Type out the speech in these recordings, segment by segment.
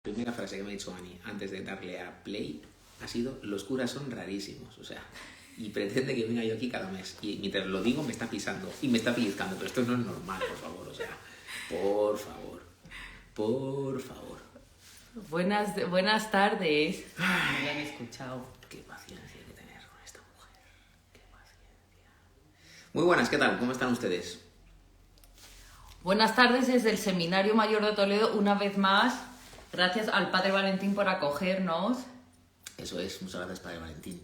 La primera frase que me ha dicho Ani antes de darle a play ha sido: los curas son rarísimos, o sea, y pretende que venga yo aquí cada mes. Y mientras lo digo me está pisando y me está pellizcando, pero esto no es normal, por favor, o sea, por favor, por favor. Buenas tardes. Ay, me lo han escuchado. Qué paciencia hay que tener con esta mujer, qué paciencia. Muy buenas, ¿qué tal? ¿Cómo están ustedes? Buenas tardes desde el Seminario Mayor de Toledo, una vez más. Gracias al Padre Valentín por acogernos. Eso es, muchas gracias, Padre Valentín.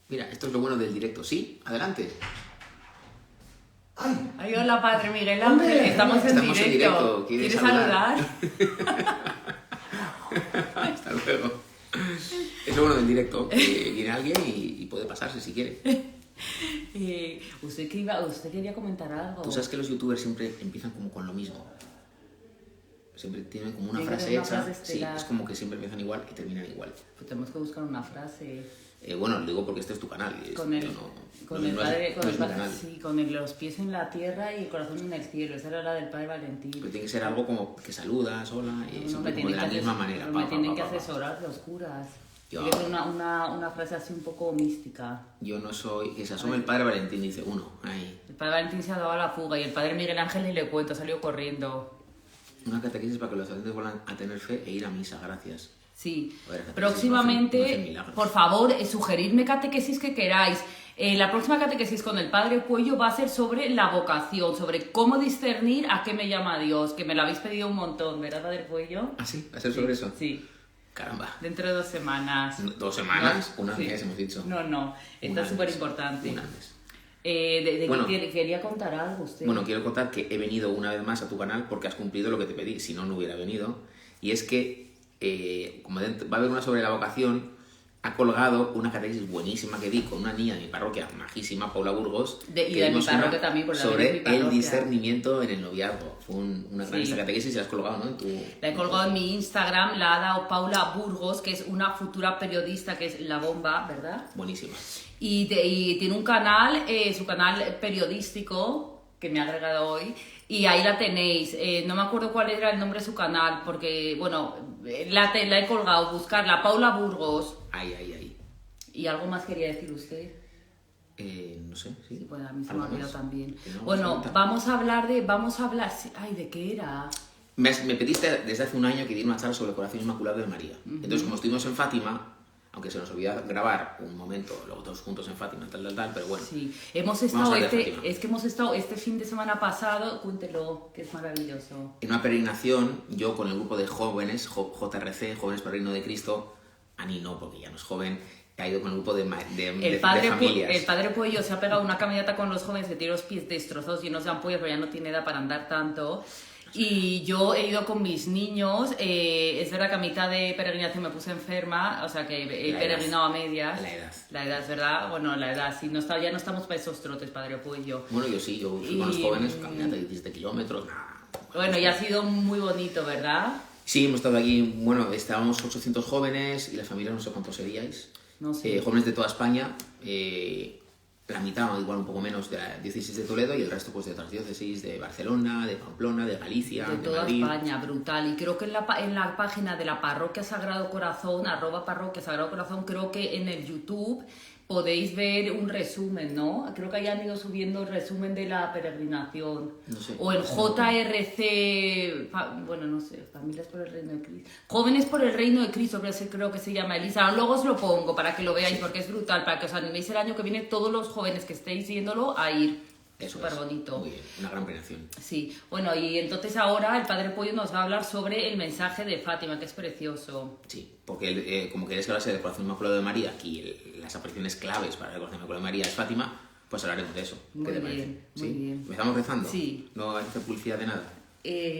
Mira, esto es lo bueno del directo. Sí, adelante. Ay, hola, Padre Miguel Ángel. Estamos en directo. ¿Quieres saludar? Hasta luego. Es lo bueno del directo, que viene alguien y puede pasarse si quiere. Usted quería comentar algo. Tú sabes que los youtubers siempre empiezan como con lo mismo. Siempre tienen como una frase hecha. Sí, es como que siempre empiezan igual y terminan igual. Pues tenemos que buscar una frase. Bueno, lo digo porque este es tu canal. Con los pies en la tierra y el corazón en el cielo. Esa era la del Padre Valentín. Pero tiene que ser algo como que saludas, hola, y siempre como de la misma manera. Me tienen que asesorar los curas. Tiene que ser una frase así un poco mística. Yo no soy... Que se asome el Padre Valentín, dice uno. Ahí. El Padre Valentín se ha dado a la fuga y el Padre Miguel Ángel ni le cuento, salió corriendo. Una catequesis para que los adolescentes vuelvan a tener fe e ir a misa, gracias. Sí, próximamente, por favor, sugeridme catequesis que queráis. La próxima catequesis con el Padre Puello va a ser sobre la vocación, sobre cómo discernir a qué me llama Dios, que me lo habéis pedido un montón, ¿verdad, Padre Puello? ¿Ah, sí? ¿Va a ser sobre eso? Sí. Caramba. Dentro de 2 semanas. ¿2 semanas? ¿No? Una vez hemos dicho. No, esto es súper importante. Un antes. Bueno, quería contar algo usted. Bueno, quiero contar que he venido una vez más a tu canal porque has cumplido lo que te pedí, si no, no hubiera venido. Y es que, como va a haber una sobre la vocación, ha colgado una catequesis buenísima que di con una niña de mi parroquia, majísima, Paula Burgos. Y de mi parroquia también, por la sobre el discernimiento en el noviazgo. Fue una gran catequesis y la has colgado, ¿no? La he colgado en mi Instagram, la ha dado Paula Burgos, que es una futura periodista, que es la bomba, ¿verdad? Buenísima. Y tiene un canal, su canal periodístico, que me ha agregado hoy, y ahí la tenéis. No me acuerdo cuál era el nombre de su canal, porque, bueno, la he colgado, buscarla, Paula Burgos. Ahí. ¿Y algo más quería decir usted? No sé, sí. Sí, pues a mí se me ha olvidado también. No, bueno, vamos a hablar, ay, ¿de qué era? Me pediste desde hace un año que diera una charla sobre el corazón inmaculado de María. Entonces, como estuvimos en Fátima, aunque se nos olvidó grabar un momento, luego todos juntos en Fátima, tal, pero bueno. Sí, hemos estado este fin de semana pasado, cuéntelo, que es maravilloso. En una peregrinación, yo con el grupo de jóvenes, JRC, Jóvenes Peregrinos de Cristo, Ani no, porque ya no es joven, ha ido con el grupo de familias. El Padre Puello se ha pegado una caminata con los jóvenes que tiene los pies destrozados, llenos de ampollas, pero ya no tiene edad para andar tanto. Y yo he ido con mis niños, es verdad que a mitad de peregrinación me puse enferma, o sea que he peregrinado a medias. La edad, es verdad, bueno, la edad, sí, ya no estamos para esos trotes, Padre Puello. Bueno, yo sí, yo fui con los jóvenes, caminata de 17 kilómetros, nada. Bueno, y ha sido muy bonito, ¿verdad? Sí, hemos estado aquí, bueno, estábamos 800 jóvenes y la familia no sé cuántos seríais. No sé. Jóvenes de toda España, la mitad, igual un poco menos, de la diócesis de Toledo y el resto pues de otras diócesis de Barcelona, de Pamplona, de Galicia, de toda Madrid. España, brutal. Y creo que en la página de la Parroquia Sagrado Corazón, @Parroquia Sagrado Corazón, creo que en el YouTube podéis ver un resumen, ¿no? Creo que hayan ido subiendo el resumen de la peregrinación. No sé. O el JRC, bueno, no sé, Familias por el Reino de Cristo. Jóvenes por el Reino de Cristo, creo que se llama Elisa. Luego os lo pongo para que lo veáis, porque es brutal, para que os animéis el año que viene todos los jóvenes que estéis viéndolo a ir. Es súper bonito. Muy bien, una gran peregrinación. Sí, bueno, y entonces ahora el Padre Pollo nos va a hablar sobre el mensaje de Fátima, que es precioso. Sí, porque como queréis que hablase del corazón inmaculado de María, aquí las apariciones claves para el corazón inmaculado de María es Fátima, pues hablaremos de eso. Muy bien, muy bien. ¿Empezamos rezando? Sí. ¿No hay que hacer publicidad de nada?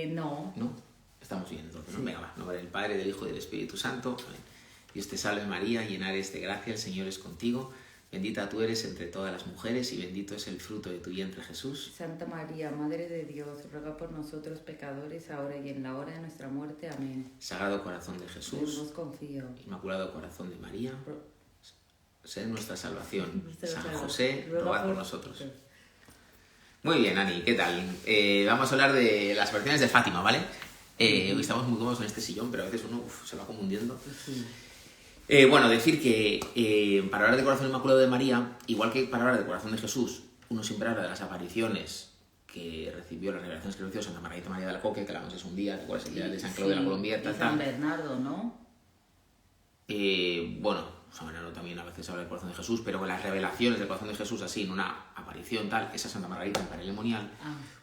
No. ¿No? Estamos bien, entonces, Sí. ¿no? Venga, va. No, del Padre, del Hijo y del Espíritu Santo. Amén. Dios te salve María, llena eres de gracia, el Señor es contigo. Bendita tú eres entre todas las mujeres y bendito es el fruto de tu vientre, Jesús. Santa María, Madre de Dios, ruega por nosotros pecadores, ahora y en la hora de nuestra muerte. Amén. Sagrado corazón de Jesús, En vos confío. Inmaculado corazón de María, sé nuestra salvación. Nuestra San salvación. José, ruega por nosotros. Sí. Muy bien, Ani, ¿qué tal? Vamos a hablar de las apariciones de Fátima, ¿vale? Hoy estamos muy cómodos en este sillón, pero a veces uno se va como hundiendo. Sí. Bueno, decir que para hablar del corazón inmaculado de María, igual que para hablar del corazón de Jesús, uno siempre habla de las apariciones que recibió, las revelaciones que recibió Santa Margarita María de Alacoque, que la hablamos un día, ¿recuerdas el día de San Claudio de la Colombier? Y San Bernardo, ¿no? Bueno, San Bernardo también a veces habla del corazón de Jesús, pero las revelaciones del corazón de Jesús, así en una aparición tal, esa Santa Margarita en Parelemonial,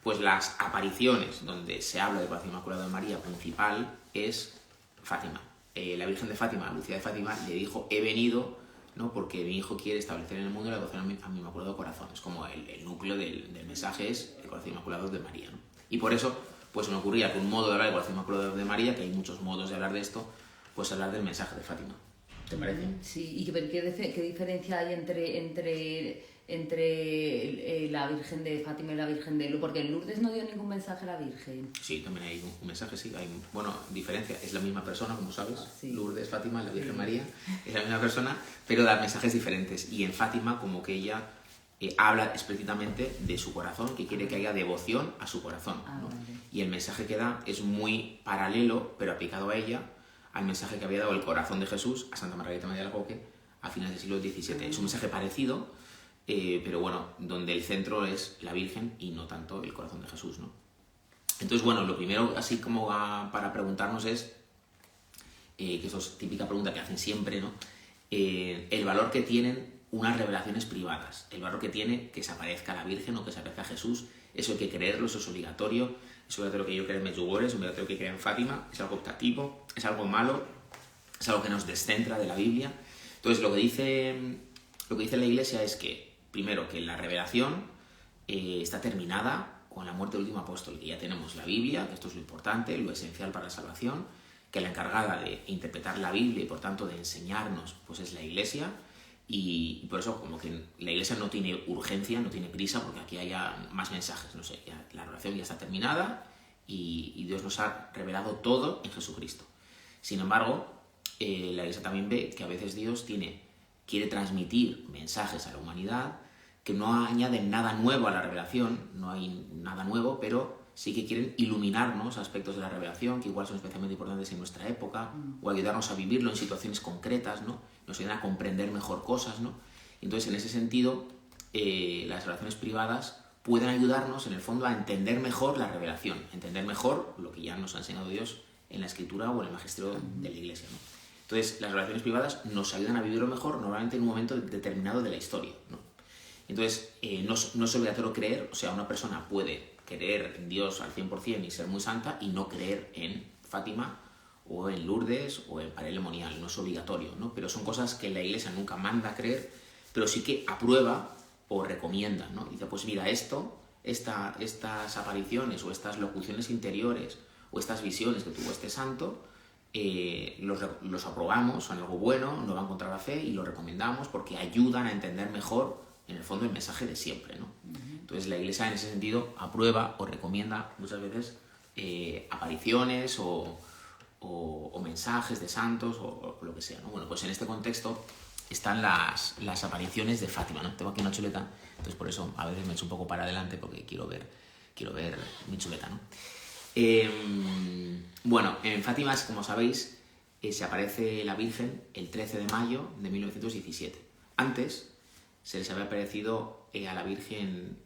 pues las apariciones donde se habla del corazón inmaculado de María principal es Fátima. La Virgen de Fátima, Lucía de Fátima, le dijo: he venido, ¿no?, porque mi hijo quiere establecer en el mundo la devoción a mi inmaculado corazón. Es como el núcleo del mensaje es el corazón inmaculado de María, ¿no? Y por eso, pues se me ocurría que un modo de hablar del corazón inmaculado de María, que hay muchos modos de hablar de esto, pues hablar del mensaje de Fátima. ¿Te parece? Sí, ¿y qué diferencia hay entre la Virgen de Fátima y la Virgen de Lourdes? Porque en Lourdes no dio ningún mensaje a la Virgen. Sí, también hay un mensaje, sí. Hay, bueno, diferencia. Es la misma persona, como sabes. Sí. Lourdes, Fátima, la Virgen María, es la misma persona, pero da mensajes diferentes. Y en Fátima, como que ella habla explícitamente de su corazón, que quiere que haya devoción a su corazón, ¿no? Vale. Y el mensaje que da es muy paralelo, pero aplicado a ella, al mensaje que había dado el corazón de Jesús a Santa Margarita María de Alacoque a finales del siglo XVII. Es un mensaje parecido, pero bueno, donde el centro es la Virgen y no tanto el corazón de Jesús, ¿no? Entonces, bueno, lo primero, así como para preguntarnos es, que eso es típica pregunta que hacen siempre, ¿no? El valor que tienen unas revelaciones privadas, el valor que tiene que se aparezca la Virgen o que se aparezca Jesús. Eso hay que creerlo, eso es obligatorio. Es obligatorio que yo crea en Medjugorje, es obligatorio que crea en Fátima, es algo optativo, es algo malo, es algo que nos descentra de la Biblia. Entonces, lo que dice la Iglesia es que, primero, que la revelación está terminada con la muerte del último apóstol, que ya tenemos la Biblia, que esto es lo importante, lo esencial para la salvación, que la encargada de interpretar la Biblia y, por tanto, de enseñarnos, pues es la Iglesia. Y por eso, como que la Iglesia no tiene urgencia, no tiene prisa, porque aquí haya más mensajes, no sé, ya, la oración ya está terminada y Dios nos ha revelado todo en Jesucristo. Sin embargo, la Iglesia también ve que a veces Dios quiere transmitir mensajes a la humanidad que no añaden nada nuevo a la revelación, no hay nada nuevo, pero sí que quieren iluminarnos aspectos de la revelación que igual son especialmente importantes en nuestra época, o ayudarnos a vivirlo en situaciones concretas, ¿no? Nos ayudan a comprender mejor cosas, ¿no? Entonces, en ese sentido, las relaciones privadas pueden ayudarnos, en el fondo, a entender mejor la revelación, entender mejor lo que ya nos ha enseñado Dios en la Escritura o en el magisterio de la Iglesia, ¿no? Entonces, las relaciones privadas nos ayudan a vivirlo mejor, normalmente en un momento determinado de la historia, ¿no? Entonces, no es obligatorio creer, o sea, una persona puede creer en Dios al 100% y ser muy santa y no creer en Fátima o en Lourdes o en Parelemonial, no es obligatorio, ¿no? Pero son cosas que la Iglesia nunca manda a creer, pero sí que aprueba o recomienda, ¿no? Dice, pues mira, estas apariciones o estas locuciones interiores o estas visiones que tuvo este santo, los aprobamos, son algo bueno, no van contra la fe y los recomendamos porque ayudan a entender mejor, en el fondo, el mensaje de siempre, ¿no? Entonces la Iglesia en ese sentido aprueba o recomienda muchas veces apariciones o mensajes de santos o lo que sea, ¿no? Bueno, pues en este contexto están las apariciones de Fátima, ¿no? Tengo aquí una chuleta, entonces por eso a veces me echo un poco para adelante porque quiero ver mi chuleta, ¿no? Bueno, en Fátima, como sabéis, se aparece la Virgen el 13 de mayo de 1917. Antes se les había aparecido a la Virgen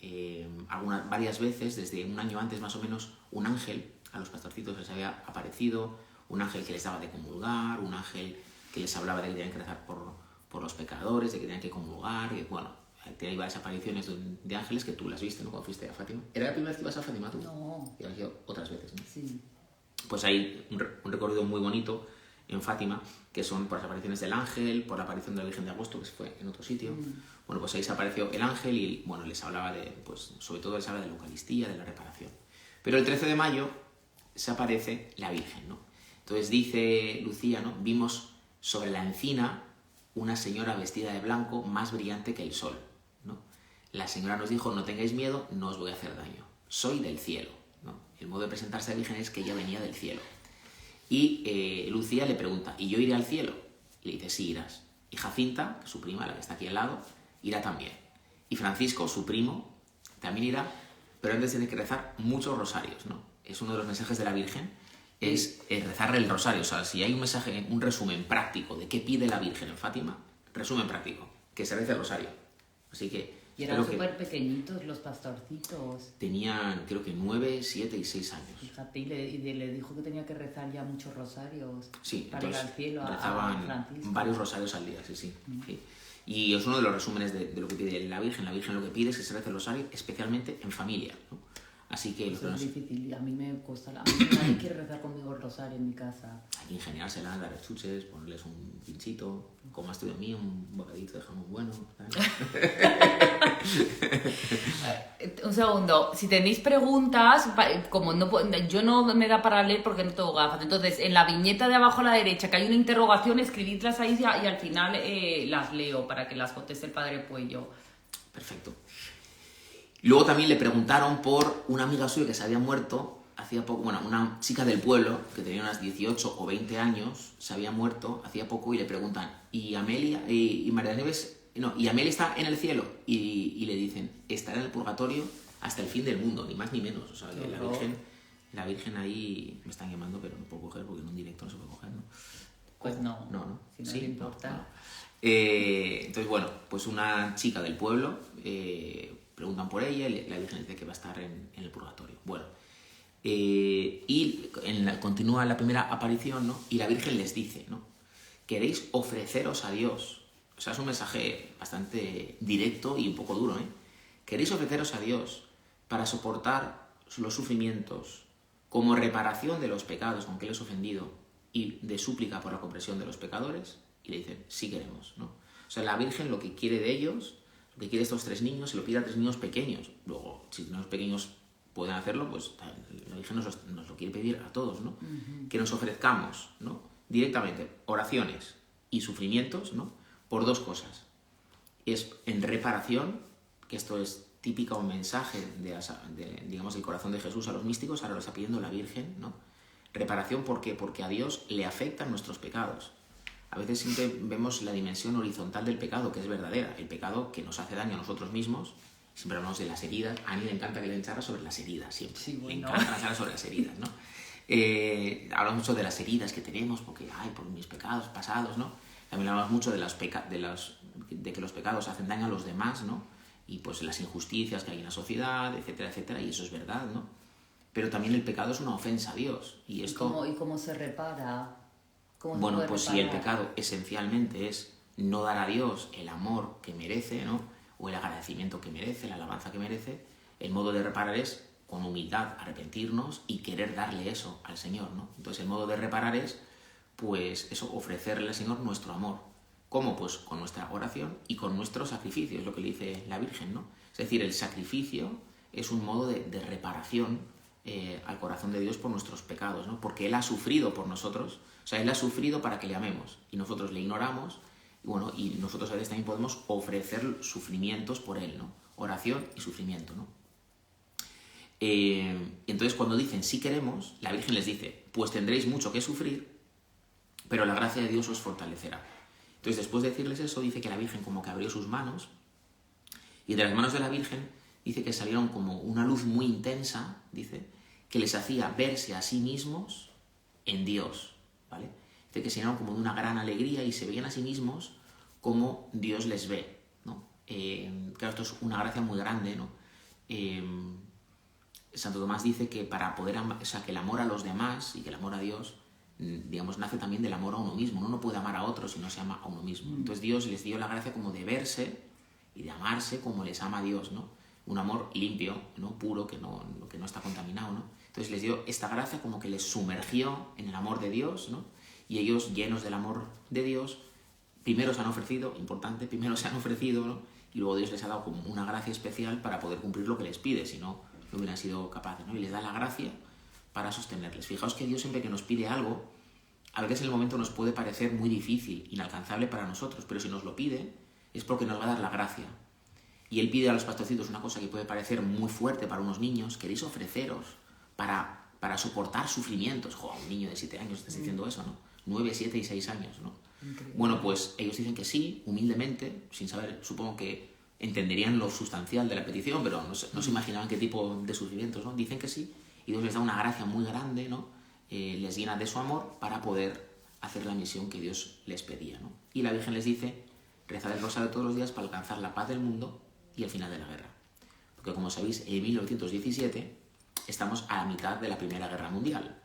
varias veces, desde un año antes más o menos, un ángel, a los pastorcitos les había aparecido, un ángel que les daba de comulgar, un ángel que les hablaba de que tenían que rezar por los pecadores, de que tenían que comulgar, y bueno, hay varias apariciones de ángeles que tú las viste, ¿no?, cuando fuiste a Fátima. ¿Era la primera vez que ibas a Fátima tú? No. Y has ido otras veces, ¿no? Sí. Pues hay un recorrido muy bonito en Fátima, que son por las apariciones del ángel, por la aparición de la Virgen de Agosto, que se fue en otro sitio. Bueno, pues ahí se apareció el ángel y, bueno, les hablaba pues sobre todo les habla de la Eucaristía, de la reparación. Pero el 13 de mayo se aparece la Virgen, ¿no? Entonces dice Lucía, ¿no? Vimos sobre la encina una señora vestida de blanco más brillante que el sol, ¿no? La señora nos dijo, no tengáis miedo, no os voy a hacer daño. Soy del cielo, ¿no? El modo de presentarse a la Virgen es que ella venía del cielo. Y Lucía le pregunta, ¿y yo iré al cielo? Y le dice, sí, irás. Y Jacinta, su prima, la que está aquí al lado, irá también. Y Francisco, su primo, también irá, pero antes tiene que rezar muchos rosarios, ¿no? Es uno de los mensajes de la Virgen es rezar el rosario. O sea, si hay un mensaje, un resumen práctico de qué pide la Virgen en Fátima, resumen práctico, que se rece el rosario. Así que... Y eran súper pequeñitos los pastorcitos. Tenían, creo que 9, 7 y 6 años. Fíjate, y le dijo que tenía que rezar ya muchos rosarios. Sí, para ir al cielo rezaban a Francisco. varios rosarios al día, sí, sí. Sí. Y es uno de los resúmenes de lo que pide la Virgen. La Virgen lo que pide es que se rece el rosario, especialmente en familia, ¿no? Así que... Eso es difícil, a mí me cuesta. A mí nadie quiere rezar conmigo el rosario en mi casa. Hay que ingeniársela, dar chuches, ponerles un pinchito, como has tú de mí, un bocadito de jamón bueno. Un segundo, si tenéis preguntas, como yo no me da para leer porque no tengo gafas, entonces en la viñeta de abajo a la derecha que hay una interrogación, escribidlas ahí y al final las leo para que las conteste el padre Puello. Perfecto. Luego también le preguntaron por una amiga suya que se había muerto hacía poco, bueno, una chica del pueblo que tenía unas 18 o 20 años, se había muerto hacía poco y le preguntan, ¿y Amelia y María Nieves, no, y Amelia está en el cielo? Y le dicen, estará en el purgatorio hasta el fin del mundo, ni más ni menos. O sea, que la Virgen ahí me están llamando, pero no puedo coger porque en un directo no se puede coger, ¿no? Pues no, si no sí, te importa. No. Entonces, bueno, pues una chica del pueblo, preguntan por ella y la Virgen dice que va a estar en el purgatorio. Bueno, y continúa la primera aparición, ¿no? Y la Virgen les dice, ¿no? Queréis ofreceros a Dios. O sea, es un mensaje bastante directo y un poco duro, ¿eh? Queréis ofreceros a Dios para soportar los sufrimientos como reparación de los pecados con que les he ofendido y de súplica por la comprensión de los pecadores. Y le dicen, sí queremos, ¿no? O sea, la Virgen lo que quiere de ellos, lo que quiere de estos 3 niños, se lo pide a 3 niños pequeños. Luego, si los pequeños pueden hacerlo, pues la Virgen nos lo quiere pedir a todos, ¿no? Uh-huh. Que nos ofrezcamos, ¿no? Directamente oraciones y sufrimientos, ¿no? Por 2 cosas. Es en reparación, que esto es típico un mensaje digamos, del corazón de Jesús a los místicos, ahora lo está pidiendo la Virgen, ¿no? Reparación, ¿por qué? Porque a Dios le afectan nuestros pecados. A veces siempre vemos la dimensión horizontal del pecado, que es verdadera, el pecado que nos hace daño a nosotros mismos. Siempre hablamos de las heridas. A mí me encanta que le charla sobre las heridas, siempre. Sí, bueno. Me encanta charlar sobre las heridas, ¿no? Hablamos mucho de las heridas que tenemos, porque, por mis pecados pasados, ¿no? También hablamos mucho de que los pecados hacen daño a los demás, ¿no? Y pues las injusticias que hay en la sociedad, etcétera, etcétera, y eso es verdad, ¿no? Pero también el pecado es una ofensa a Dios. ¿Y cómo se repara? Bueno, pues si el pecado esencialmente es no dar a Dios el amor que merece, ¿no? O el agradecimiento que merece, la alabanza que merece, el modo de reparar es con humildad arrepentirnos y querer darle eso al Señor, ¿no? Entonces el modo de reparar es, pues eso, ofrecerle al Señor nuestro amor. ¿Cómo? Pues con nuestra oración y con nuestro sacrificio, es lo que le dice la Virgen, ¿no? Es decir, el sacrificio es un modo de reparación al corazón de Dios por nuestros pecados, ¿no? Porque Él ha sufrido por nosotros, o sea, Él ha sufrido para que le amemos y nosotros le ignoramos, y bueno, y nosotros a veces también podemos ofrecer sufrimientos por Él, ¿no? Oración y sufrimiento, ¿no? Entonces cuando dicen sí queremos, la Virgen les dice, pues tendréis mucho que sufrir, pero la gracia de Dios os fortalecerá. Entonces después de decirles eso, dice que la Virgen como que abrió sus manos, y de las manos de la Virgen dice que salieron como una luz muy intensa, dice, que les hacía verse a sí mismos en Dios, ¿vale? Dice que se llenaron como de una gran alegría y se veían a sí mismos como Dios les ve, ¿no? Claro, esto es una gracia muy grande, ¿no? Santo Tomás dice que para poder o sea, que el amor a los demás y que el amor a Dios, digamos, nace también del amor a uno mismo. Uno no puede amar a otros si no se ama a uno mismo. Entonces Dios les dio la gracia como de verse y de amarse como les ama a Dios, ¿no? Un amor limpio, ¿no? Puro, que no está contaminado, ¿no? Entonces les dio esta gracia como que les sumergió en el amor de Dios, ¿no? Y ellos, llenos del amor de Dios, primero se han ofrecido, ¿no? Y luego Dios les ha dado como una gracia especial para poder cumplir lo que les pide, si no hubieran sido capaces, ¿no? Y les da la gracia para sostenerles. Fijaos que Dios siempre que nos pide algo, a veces en el momento nos puede parecer muy difícil, inalcanzable para nosotros, pero si nos lo pide es porque nos va a dar la gracia. Y Él pide a los pastorcitos una cosa que puede parecer muy fuerte para unos niños, queréis ofreceros para soportar sufrimientos. Un niño de 7 años está diciendo eso, ¿no? 9, 7 y 6 años, ¿no? Increíble. Bueno, pues ellos dicen que sí, humildemente, sin saber, supongo que entenderían lo sustancial de la petición, pero no se imaginaban qué tipo de sufrimientos, ¿no? Dicen que sí, y Dios les da una gracia muy grande, ¿no? les llena de su amor para poder hacer la misión que Dios les pedía, ¿no? Y la Virgen les dice, rezad el rosario todos los días para alcanzar la paz del mundo y el final de la guerra. Porque como sabéis, en 1917 estamos a la mitad de la Primera Guerra Mundial.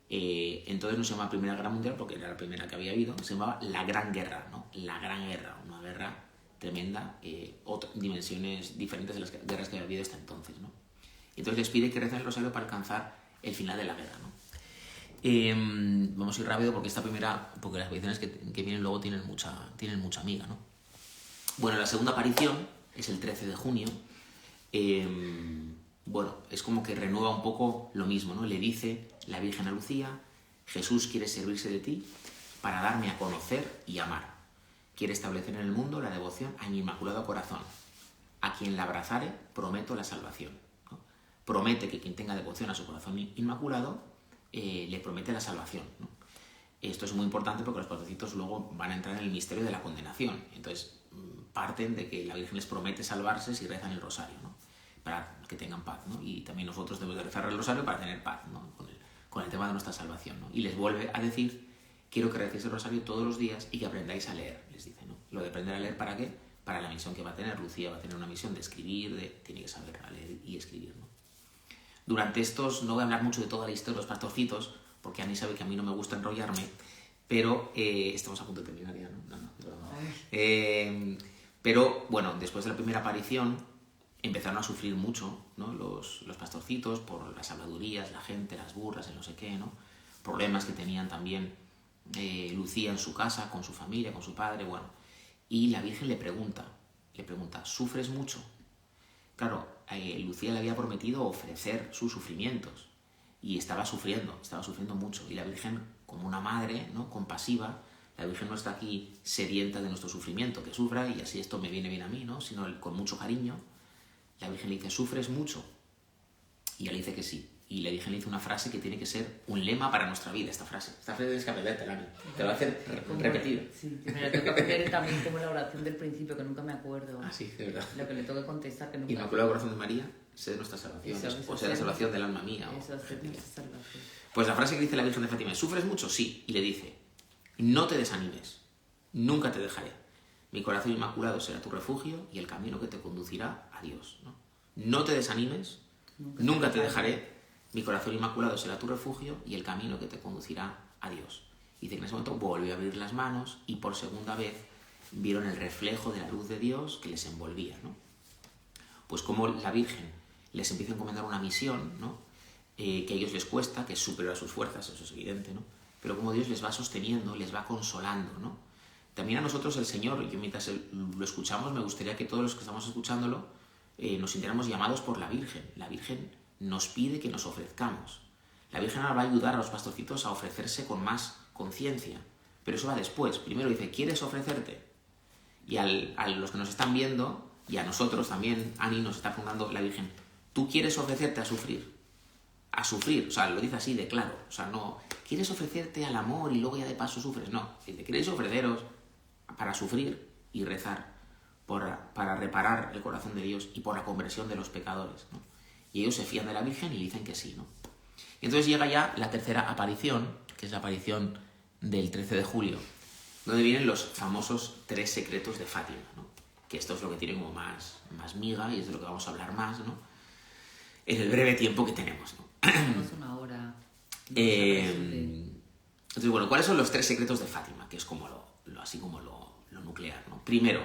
Entonces no se llama Primera Guerra Mundial porque era la primera que había habido, se llamaba la Gran Guerra, ¿no? La Gran Guerra, una guerra tremenda, dimensiones diferentes de las guerras que había habido hasta entonces, ¿no? Entonces les pide que recen el rosario para alcanzar el final de la guerra, ¿no? Vamos a ir rápido porque porque las apariciones que vienen luego tienen mucha amiga, ¿no? Bueno, la segunda aparición es el 13 de junio. Bueno, es como que renueva un poco lo mismo, ¿no? Le dice la Virgen a Lucía, Jesús quiere servirse de ti para darme a conocer y amar. Quiere establecer en el mundo la devoción a mi inmaculado corazón. A quien la abrazare, prometo la salvación, ¿no? Promete que quien tenga devoción a su corazón inmaculado, le promete la salvación, ¿no? Esto es muy importante porque los pastorcitos luego van a entrar en el misterio de la condenación. Entonces, parten de que la Virgen les promete salvarse si rezan el rosario, ¿no? Para que tengan paz, ¿no? Y también nosotros debemos de rezar el rosario para tener paz, ¿no? Con el tema de nuestra salvación, ¿no? Y les vuelve a decir, quiero que recéis el rosario todos los días y que aprendáis a leer, les dice, ¿no? Lo de aprender a leer, ¿para qué? Para la misión que va a tener. Lucía va a tener una misión de escribir, tiene que saber leer y escribir, ¿no? Durante estos, no voy a hablar mucho de toda la historia de los pastorcitos, porque Ani sabe que a mí no me gusta enrollarme, pero estamos a punto de terminar ya, ¿no? Pero bueno, después de la primera aparición empezaron a sufrir mucho, ¿no? Los pastorcitos por las habladurías, la gente, las burlas, el no sé qué, ¿no? Problemas que tenían también Lucía en su casa, con su familia, con su padre, bueno. Y la Virgen le pregunta, ¿sufres mucho? Claro, Lucía le había prometido ofrecer sus sufrimientos y estaba sufriendo mucho. Y la Virgen, como una madre, ¿no? Compasiva, la Virgen no está aquí sedienta de nuestro sufrimiento, que sufra y así esto me viene bien a mí, ¿no? Sino con mucho cariño. La Virgen le dice, ¿sufres mucho? Y él dice que sí. Y la Virgen le dice una frase que tiene que ser un lema para nuestra vida, esta frase. Esta frase tienes que aprendértela, te lo va a hacer repetir. Sí, me la tengo que aprender también como la oración del principio, que nunca me acuerdo. Ah, sí, de verdad. Lo que le tengo que contestar, que nunca... Inmaculado Corazón de María, sé de nuestra salvación, o sea, la salvación del alma mía. Eso, sé de nuestra salvación. Pues la frase que dice la Virgen de Fátima es, ¿sufres mucho? Sí. Y le dice, no te desanimes, nunca te dejaré. Mi corazón inmaculado será tu refugio y el camino que te conducirá a Dios, ¿no? No te desanimes, nunca te dejaré. Mi corazón inmaculado será tu refugio y el camino que te conducirá a Dios. Dice que en ese momento volvió a abrir las manos y por segunda vez vieron el reflejo de la luz de Dios que les envolvía, ¿no? Pues como la Virgen les empieza a encomendar una misión, ¿no? Que a ellos les cuesta, que es superior a sus fuerzas, eso es evidente, ¿no? Pero como Dios les va sosteniendo, les va consolando, ¿no? También a nosotros el Señor, yo mientras lo escuchamos, me gustaría que todos los que estamos escuchándolo nos sintiéramos llamados por la Virgen. La Virgen nos pide que nos ofrezcamos. La Virgen ahora va a ayudar a los pastorcitos a ofrecerse con más conciencia, pero eso va después. Primero dice, ¿quieres ofrecerte? Y a los que nos están viendo, y a nosotros también, Ani nos está preguntando la Virgen, ¿tú quieres ofrecerte a sufrir? A sufrir, o sea, lo dice así de claro, o sea, no, ¿quieres ofrecerte al amor y luego ya de paso sufres? No, dice, ¿queréis ofreceros para sufrir y rezar, para reparar el corazón de Dios y por la conversión de los pecadores, ¿no? Y ellos se fían de la Virgen y dicen que sí, ¿no? Y entonces llega ya la tercera aparición, que es la aparición del 13 de julio, donde vienen los famosos 3 secretos de Fátima, ¿no? Que esto es lo que tiene como más miga y es de lo que vamos a hablar más, ¿no? En el breve tiempo que tenemos, ¿no? Tenemos una hora. Entonces, bueno, ¿cuáles son los 3 secretos de Fátima? Que es como así como lo nuclear, ¿no? Primero,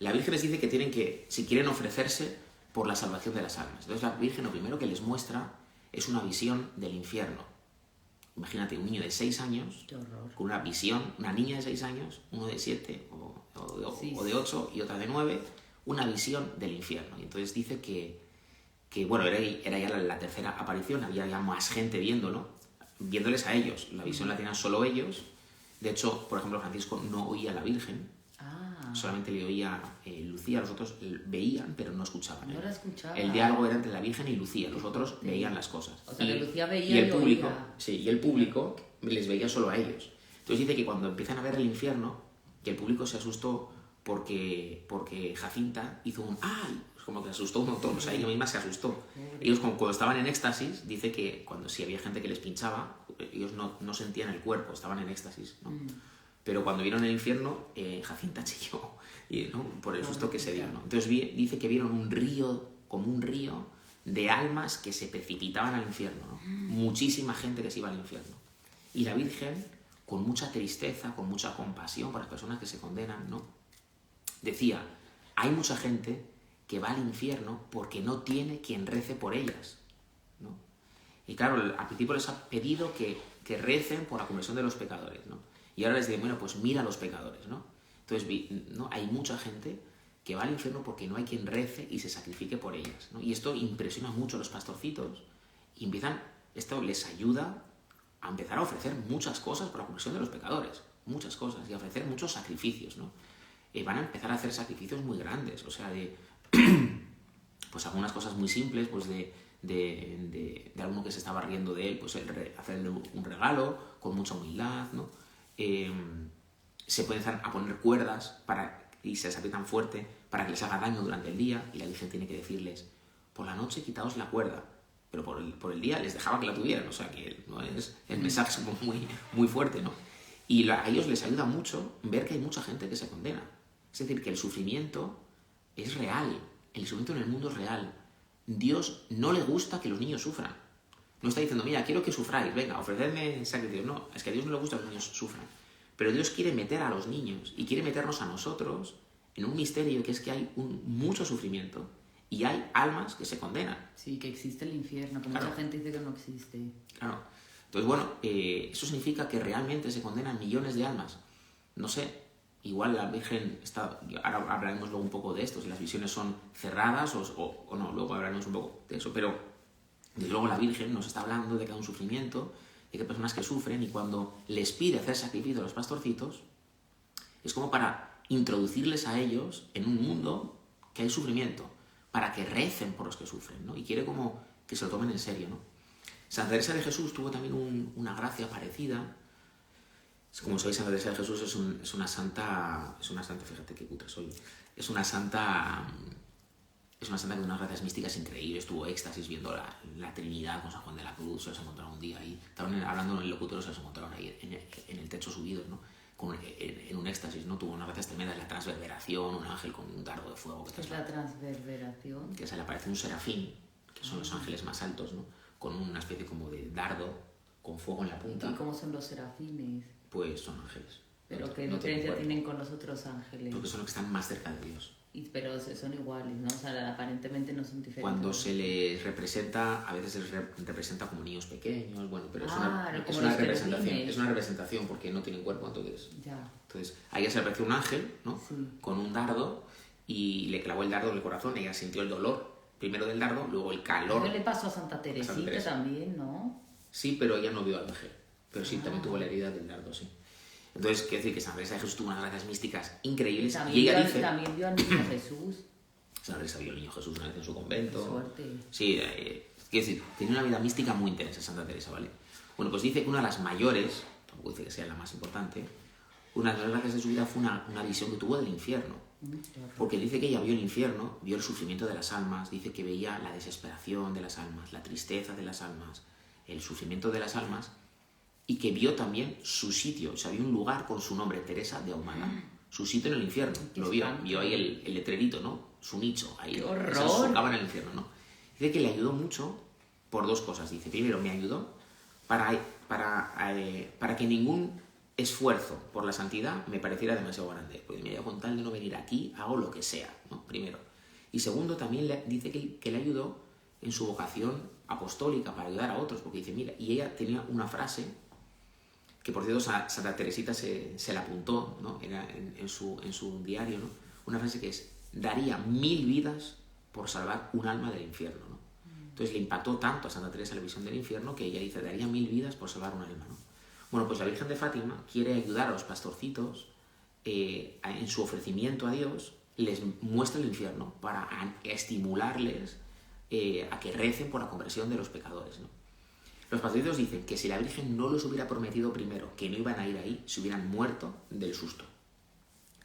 la Virgen les dice que tienen que, si quieren ofrecerse por la salvación de las almas. Entonces la Virgen lo primero que les muestra es una visión del infierno. Imagínate, un niño de 6 años con una visión, una niña de 6 años, uno de 7 o de 8 y otra de 9, una visión del infierno. Y entonces dice que bueno, era ya la tercera aparición, había ya más gente viéndoles a ellos. La visión la tenían solo ellos. De hecho, por ejemplo, Francisco no oía a la Virgen. Solamente le oía Lucía, los otros veían, pero no escuchaban. No la escuchaba. El diálogo era entre la Virgen y Lucía, los otros veían las cosas. O sea, que Lucía veía y el público, oía. sí, y el público les veía solo a ellos. Entonces dice que cuando empiezan a ver el infierno, que el público se asustó porque Jacinta hizo un ¡ay! Como que se asustó un montón, o sea, ella misma se asustó. Ellos cuando estaban en éxtasis, dice que si había gente que les pinchaba, ellos no sentían el cuerpo, estaban en éxtasis, ¿no? Pero cuando vieron el infierno, Jacinta chilló, ¿no? Por el susto que se dio, ¿no? Entonces dice que vieron un río, como un río, de almas que se precipitaban al infierno, ¿no? Muchísima gente que se iba al infierno. Y la Virgen, con mucha tristeza, con mucha compasión por las personas que se condenan, ¿no? Decía, hay mucha gente que va al infierno porque no tiene quien rece por ellas, ¿no? Y claro, al principio les ha pedido que recen por la conversión de los pecadores, ¿no? Y ahora les dice, bueno, pues mira a los pecadores, ¿no? Entonces, ¿no? Hay mucha gente que va al infierno porque no hay quien rece y se sacrifique por ellas, ¿no? Y esto impresiona mucho a los pastorcitos y esto les ayuda a empezar a ofrecer muchas cosas por la conversión de los pecadores, muchas cosas, y a ofrecer muchos sacrificios, ¿no? Van a empezar a hacer sacrificios muy grandes, o sea, pues algunas cosas muy simples, pues de alguno que se estaba riendo de él, pues hacerle un regalo con mucha humildad, ¿no? Se pueden empezar a poner cuerdas y se les aprietan fuerte para que les haga daño durante el día, y la Virgen tiene que decirles, por la noche quitaos la cuerda, pero por el día les dejaba que la tuvieran, o sea que no es, el mensaje es como muy, muy fuerte, ¿no? Y a ellos les ayuda mucho ver que hay mucha gente que se condena. Es decir, que el sufrimiento es real, el sufrimiento en el mundo es real. Dios no le gusta que los niños sufran. No está diciendo, mira, quiero que sufráis, venga, ofrecedme sacrificios. No, es que a Dios no le gusta que los niños sufran. Pero Dios quiere meter a los niños y quiere meternos a nosotros en un misterio que es que hay mucho sufrimiento y hay almas que se condenan. Sí, que existe el infierno, que claro. Mucha gente dice que no existe. Claro. Entonces, bueno, eso significa que realmente se condenan millones de almas. No sé, igual la Virgen está... Ahora hablaremos luego un poco de esto, si las visiones son cerradas o no, luego hablaremos un poco de eso, pero desde luego la Virgen nos está hablando de que hay un sufrimiento, de que hay personas que sufren, y cuando les pide hacer sacrificio a los pastorcitos, es como para introducirles a ellos en un mundo que hay sufrimiento, para que recen por los que sufren, ¿no? Y quiere como que se lo tomen en serio, ¿no? Santa Teresa de Jesús tuvo también una gracia parecida. Como sabéis, Santa Teresa de Jesús es una santa, fíjate qué cutre soy, es una santa con unas gracias místicas increíbles, tuvo éxtasis viendo la Trinidad con San Juan de la Cruz, se los encontraron un día ahí, estaban hablando en el locutorio, se los encontraron ahí en el techo subidos, ¿no? En un éxtasis, ¿no? Tuvo unas gracias tremendas, la transverberación, un ángel con un dardo de fuego. ¿Qué es la transverberación? Que se le aparece un serafín, que son los ángeles más altos, ¿no? Con una especie como de dardo, con fuego en la punta. ¿Y cómo son los serafines? Pues son ángeles. ¿Pero qué diferencia tienen con los otros ángeles? Porque son los que están más cerca de Dios. Pero son iguales, ¿no? O sea, aparentemente no son diferentes. Cuando se les representa, a veces se les representa como niños pequeños, bueno, pero es una representación porque no tienen cuerpo, entonces... Ya. Entonces, a ella se le apareció un ángel, ¿no? Sí. Con un dardo, y le clavó el dardo en el corazón, ella sintió el dolor, primero del dardo, luego el calor. ¿Qué le pasó a Santa Teresita también, no? Sí, pero ella no vio al ángel, pero sí, también tuvo la herida del dardo, sí. Entonces, quiero decir que Santa Teresa de Jesús tuvo unas gracias místicas increíbles. También y ella dice... También vio al niño Jesús. Santa Teresa vio al niño Jesús una vez en su convento. Qué suerte. Sí, quiero decir, tiene una vida mística muy intensa Santa Teresa, ¿vale? Bueno, pues dice que una de las mayores, tampoco dice que sea la más importante, una de las gracias de su vida fue una visión que tuvo del infierno. Porque dice que ella vio el infierno, vio el sufrimiento de las almas, dice que veía la desesperación de las almas, la tristeza de las almas, el sufrimiento de las almas, y que vio también su sitio, o sea, vio un lugar con su nombre, Teresa de Ahumada, su sitio en el infierno, lo vio ahí el letrerito, ¿no? Su nicho, ahí, ¡qué horror! Se enfocaba en el infierno, ¿no? Dice que le ayudó mucho por dos cosas, dice, primero me ayudó para que ningún esfuerzo por la santidad me pareciera demasiado grande, porque mira, con tal de no venir aquí, hago lo que sea, ¿no? Primero. Y segundo, también dice que le ayudó en su vocación apostólica para ayudar a otros, porque dice, mira, y ella tenía una frase que por cierto Santa Teresita se la apuntó, ¿no? Era en su diario, ¿no? Una frase que es, daría 1000 vidas por salvar un alma del infierno, ¿no? Entonces le impactó tanto a Santa Teresa la visión del infierno que ella dice, daría 1000 vidas por salvar un alma, ¿no? Bueno, pues la Virgen de Fátima quiere ayudar a los pastorcitos en su ofrecimiento a Dios, les muestra el infierno para estimularles a que recen por la conversión de los pecadores, ¿no? Los pastorcitos dicen que si la Virgen no los hubiera prometido primero que no iban a ir ahí, se hubieran muerto del susto.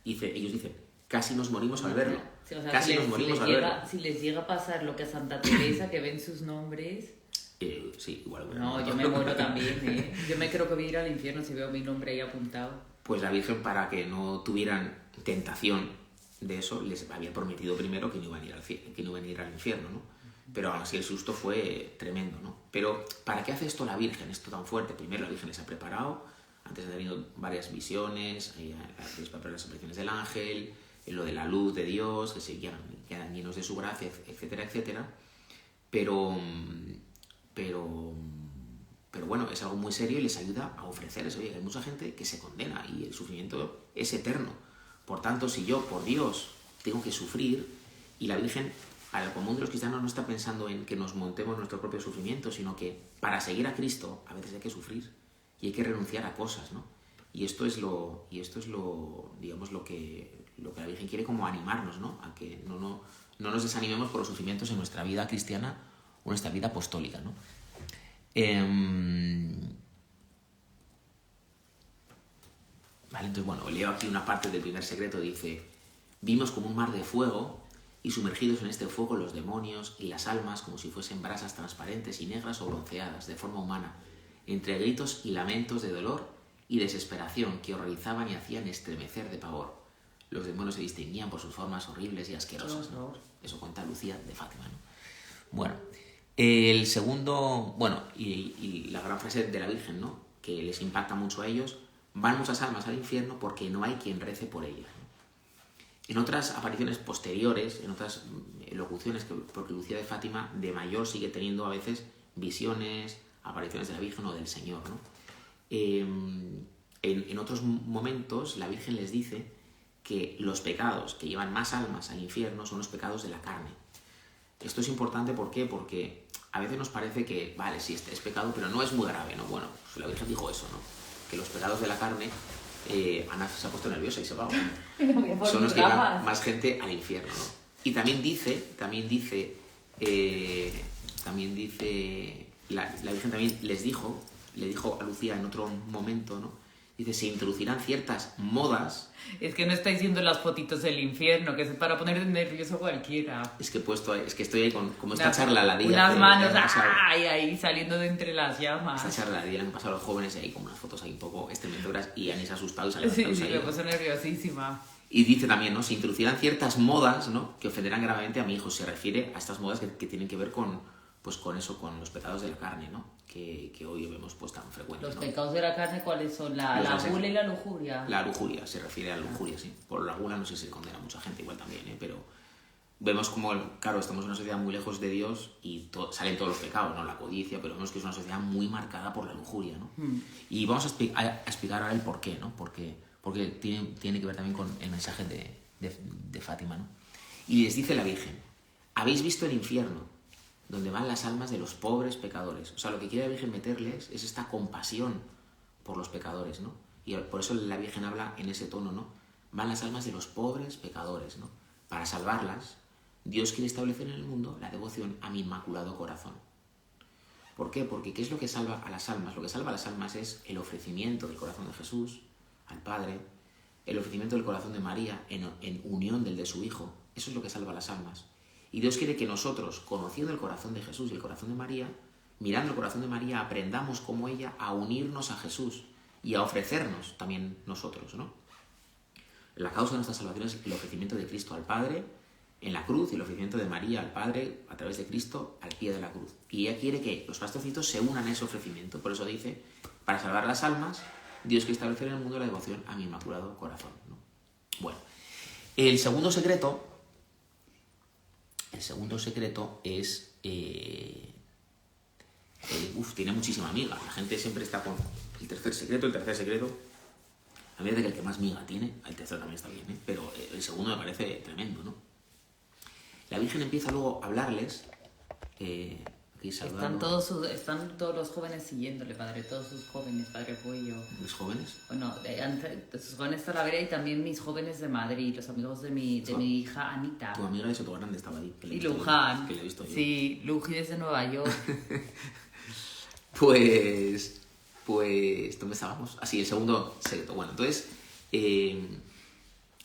Ellos dicen, casi nos morimos al verlo. Sí, o sea, casi nos morimos al verlo. Si les llega a pasar lo que a Santa Teresa, que ven sus nombres... Sí, igual. No, yo me muero también, ¿eh? Yo me creo que voy a ir al infierno si veo mi nombre ahí apuntado. Pues la Virgen, para que no tuvieran tentación de eso, les había prometido primero que no iban a ir al infierno, ¿no? Pero aún así el susto fue tremendo, ¿no? Pero ¿para qué hace esto la Virgen, esto tan fuerte? Primero la Virgen les ha preparado, antes ha tenido varias visiones, las apariciones del ángel, lo de la luz de Dios, que se quedan llenos de su gracia, etcétera, etcétera. Pero bueno, es algo muy serio y les ayuda a ofrecer eso. Oye, hay mucha gente que se condena y el sufrimiento es eterno. Por tanto, si yo, por Dios, tengo que sufrir, y la Virgen, al común de los cristianos, no está pensando en que nos montemos nuestro propio sufrimiento, sino que para seguir a Cristo a veces hay que sufrir y hay que renunciar a cosas, ¿no? Y esto es lo digamos, lo que la Virgen quiere como animarnos, ¿no? A que no nos desanimemos por los sufrimientos en nuestra vida cristiana o en nuestra vida apostólica, ¿no? Vale, entonces, bueno, leo aquí una parte del primer secreto, dice: vimos como un mar de fuego y sumergidos en este fuego los demonios y las almas como si fuesen brasas transparentes y negras o bronceadas de forma humana, entre gritos y lamentos de dolor y desesperación que horrorizaban y hacían estremecer de pavor. Los demonios se distinguían por sus formas horribles y asquerosas, ¿no? Eso cuenta Lucía de Fátima, ¿no? Bueno, el segundo, bueno, y la gran frase de la Virgen, ¿no? Que les impacta mucho a ellos: van muchas almas al infierno porque no hay quien rece por ellas, ¿no? En otras apariciones posteriores, en otras locuciones, porque Lucía de Fátima de mayor sigue teniendo a veces visiones, apariciones de la Virgen o del Señor, ¿no? En otros momentos la Virgen les dice que los pecados que llevan más almas al infierno son los pecados de la carne. Esto es importante, ¿por qué? Porque a veces nos parece que, vale, sí, este es pecado, pero no es muy grave, ¿no? Bueno, pues la Virgen dijo eso, ¿no? Que los pecados de la carne, Ana se ha puesto nerviosa y se va, ¿no? Son los que llevan más gente al infierno, ¿no? Y también dice, la Virgen también le dijo a Lucía en otro momento, ¿no? Dice: se introducirán ciertas modas. Es que no está diciendo las fotitos del infierno, que es para poner nervioso cualquiera. Es que estoy ahí como esta charladilla. Unas manos ahí saliendo de entre las llamas. Esta charladilla le han pasado a los jóvenes y hay como unas fotos ahí un poco estremedoras y han asustado y se han levantado. Sí, me puso nerviosísima. Y dice también, ¿no? Se introducirán ciertas modas, ¿no? Que ofenderán gravemente a mi hijo. Se refiere a estas modas que tienen que ver con eso, con los pecados de la carne, ¿no? Que hoy vemos pues tan frecuentes, ¿Los ¿no? pecados de la carne cuáles son? La gula y la lujuria. La lujuria, se refiere a la lujuria, sí. Por la gula no sé si se condena a mucha gente, igual también, pero vemos como, claro, estamos en una sociedad muy lejos de Dios y salen todos los pecados, ¿no? La codicia, pero vemos que es una sociedad muy marcada por la lujuria, ¿no? Y vamos a explicar ahora el por qué, ¿no? Porque tiene que ver también con el mensaje de Fátima, ¿no? Y les dice la Virgen: habéis visto el infierno, donde van las almas de los pobres pecadores. O sea, lo que quiere la Virgen meterles es esta compasión por los pecadores, ¿no? Y por eso la Virgen habla en ese tono, ¿no? Van las almas de los pobres pecadores, ¿no? Para salvarlas, Dios quiere establecer en el mundo la devoción a mi inmaculado corazón. ¿Por qué? Porque ¿qué es lo que salva a las almas? Lo que salva a las almas es el ofrecimiento del corazón de Jesús al Padre, el ofrecimiento del corazón de María en unión del de su Hijo. Eso es lo que salva a las almas. Y Dios quiere que nosotros, conociendo el corazón de Jesús y el corazón de María, mirando el corazón de María, aprendamos como ella a unirnos a Jesús y a ofrecernos también nosotros, ¿no? La causa de nuestra salvación es el ofrecimiento de Cristo al Padre en la cruz y el ofrecimiento de María al Padre a través de Cristo al pie de la cruz. Y ella quiere que los pastorcitos se unan a ese ofrecimiento. Por eso dice: para salvar las almas, Dios quiere establecer en el mundo la devoción a mi inmaculado corazón, ¿no? Bueno, el segundo secreto es... tiene muchísima miga. La gente siempre está con el tercer secreto. A mí me parece que el que más miga tiene, el tercero también está bien, ¿eh? Pero el segundo me parece tremendo, ¿no? La Virgen empieza luego a hablarles. Aquí están todos los jóvenes siguiéndole, padre, todos sus jóvenes, padre Puello. ¿Los jóvenes? Bueno, sus jóvenes de Talavera y también mis jóvenes de Madrid, los amigos de mi hija Anita. Tu amiga de Sotogrande estaba ahí. Y Luján. Que la he visto yo. Sí, Luji desde Nueva York. Pues, ¿dónde estábamos? Así, el segundo secreto. Bueno, entonces,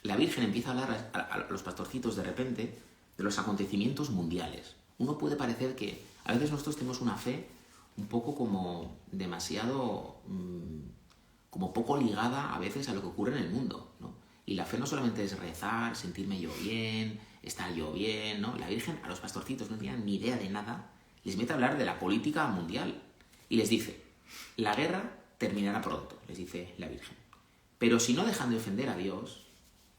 la Virgen empieza a hablar a los pastorcitos de repente de los acontecimientos mundiales. Uno puede parecer que a veces nosotros tenemos una fe un poco como demasiado, como poco ligada a veces a lo que ocurre en el mundo, ¿no? Y la fe no solamente es rezar, sentirme yo bien, estar yo bien, ¿no? La Virgen a los pastorcitos no tenían ni idea de nada, les mete a hablar de la política mundial y les dice, la guerra terminará pronto, les dice la Virgen. Pero si no dejan de ofender a Dios,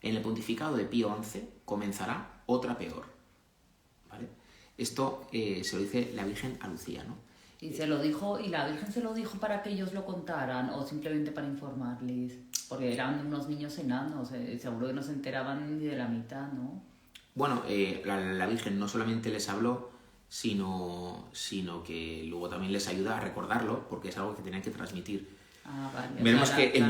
en el pontificado de Pío XI comenzará otra peor, ¿vale? Esto se lo dice la Virgen a Lucía, ¿no? Y se lo dijo, y la Virgen se lo dijo para que ellos lo contaran o simplemente para informarles, porque eran unos niños enanos, seguro que no se enteraban ni de la mitad, ¿no? Bueno, la Virgen no solamente les habló, sino que luego también les ayuda a recordarlo, porque es algo que tenían que transmitir. Ah, vale. Veremos que claro.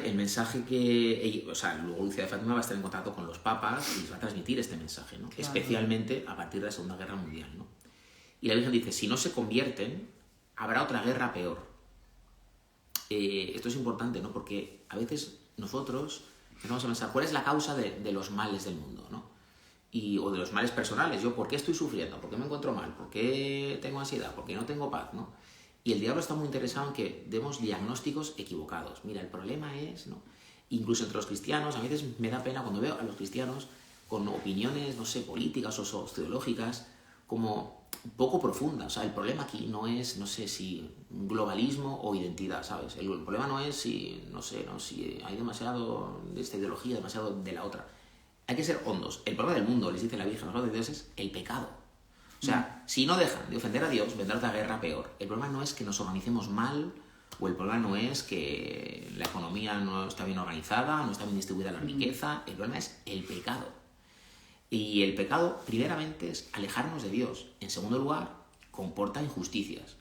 el mensaje que ella, o sea, luego Lucía de Fátima va a estar en contacto con los papas y les va a transmitir este mensaje, ¿no? Claro. Especialmente a partir de la Segunda Guerra Mundial, ¿no? Y la Virgen dice, si no se convierten, habrá otra guerra peor. Esto es importante, ¿no? Porque a veces nosotros empezamos a pensar, ¿cuál es la causa de los males del mundo, ¿no? O de los males personales. Yo, ¿por qué estoy sufriendo? ¿Por qué me encuentro mal? ¿Por qué tengo ansiedad? ¿Por qué no tengo paz, ¿no? Y el diablo está muy interesado en que demos diagnósticos equivocados. Mira, el problema es, ¿no? Incluso entre los cristianos, a veces me da pena cuando veo a los cristianos con opiniones, no sé, políticas o sociológicas, como poco profundas. O sea, el problema aquí no es, no sé, si globalismo o identidad, ¿sabes? El problema no es si, no sé, ¿no? Si hay demasiado de esta ideología, demasiado de la otra. Hay que ser hondos. El problema del mundo, les dice la Virgen, los de Dios, es el pecado. O sea, si no dejan de ofender a Dios, vendrá otra guerra peor. El problema no es que nos organicemos mal, o el problema no es que la economía no está bien organizada, no está bien distribuida la riqueza. El problema es el pecado. Y el pecado, primeramente, es alejarnos de Dios. En segundo lugar, comporta injusticias.